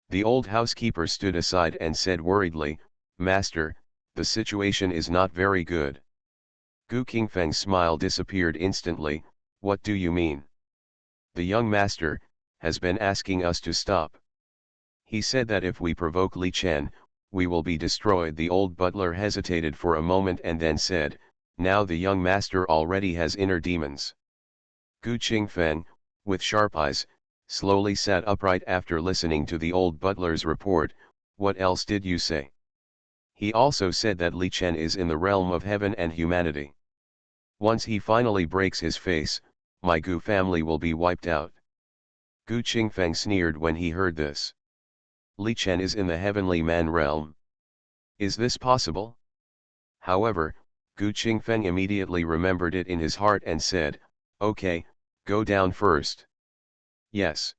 The old housekeeper stood aside and said worriedly, "Master, the situation is not very good." Gu Qingfeng's smile disappeared instantly. "What do you mean?" "The young master has been asking us to stop. He said that if we provoke Li Chen, we will be destroyed." The old butler hesitated for a moment and then said, "Now the young master already has inner demons." Gu Qingfeng, with sharp eyes, slowly sat upright after listening to the old butler's report. "What else did you say?" "He also said that Li Chen is in the realm of heaven and humanity. Once he finally breaks his face, my Gu family will be wiped out." Gu Qingfeng sneered when he heard this. "Li Chen is in the heavenly man realm. Is this possible?" However, Gu Qingfeng immediately remembered it in his heart and said, "Okay, go down first." "Yes."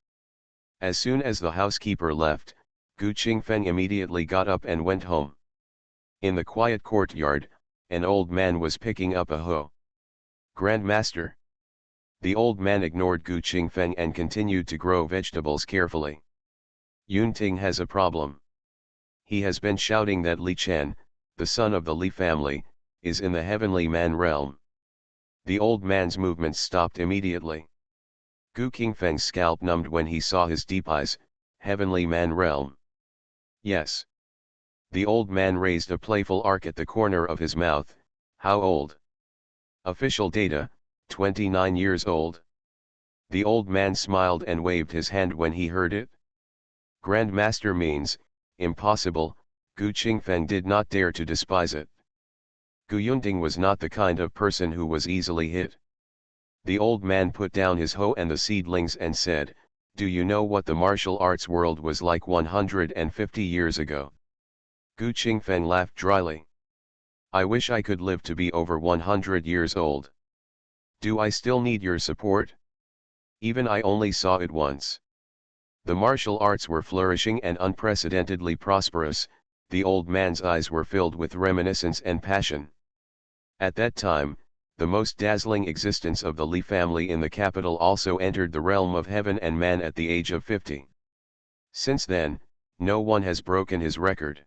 As soon as the housekeeper left, Gu Qingfeng immediately got up and went home. In the quiet courtyard, an old man was picking up a hoe. "Grand Master." The old man ignored Gu Qingfeng and continued to grow vegetables carefully. "Yunting has a problem. He has been shouting that Li Chen, the son of the Li family, is in the heavenly man realm." The old man's movements stopped immediately. Gu Qingfeng's scalp numbed when he saw his deep eyes. "Heavenly man realm?" "Yes." The old man raised a playful arc at the corner of his mouth. "How old?" "Official data, 29 years old." The old man smiled and waved his hand when he heard it. Grand Master means, impossible. Gu Qingfeng did not dare to despise it. Gu Yunting was not the kind of person who was easily hit. The old man put down his hoe and the seedlings and said, "Do you know what the martial arts world was like 150 years ago?" Gu Qingfeng laughed dryly. "I wish I could live to be over 100 years old. Do I still need your support? Even I only saw it once." The martial arts were flourishing and unprecedentedly prosperous. The old man's eyes were filled with reminiscence and passion. At that time, the most dazzling existence of the Li family in the capital also entered the realm of heaven and man at the age of 50. Since then, no one has broken his record.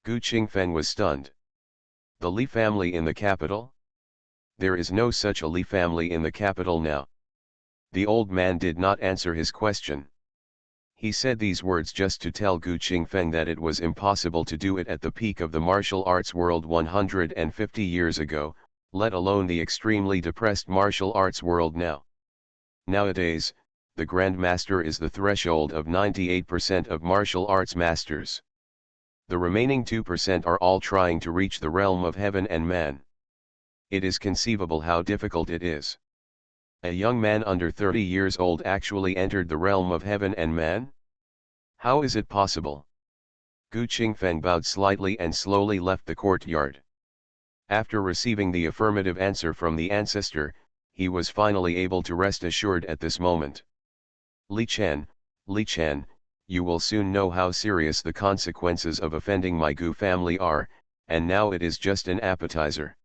Gu Qingfeng was stunned. The Li family in the capital? There is no such a Li family in the capital now. The old man did not answer his question. He said these words just to tell Gu Qingfeng that it was impossible to do it at the peak of the martial arts world 150 years ago, let alone the extremely depressed martial arts world now. Nowadays, the Grand Master is the threshold of 98% of martial arts masters. The remaining 2% are all trying to reach the realm of heaven and man. It is conceivable how difficult it is. A young man under 30 years old actually entered the realm of heaven and man? How is it possible? Gu Qingfeng bowed slightly and slowly left the courtyard. After receiving the affirmative answer from the ancestor, he was finally able to rest assured at this moment. Li Chen, you will soon know how serious the consequences of offending my Gu family are, and now it is just an appetizer.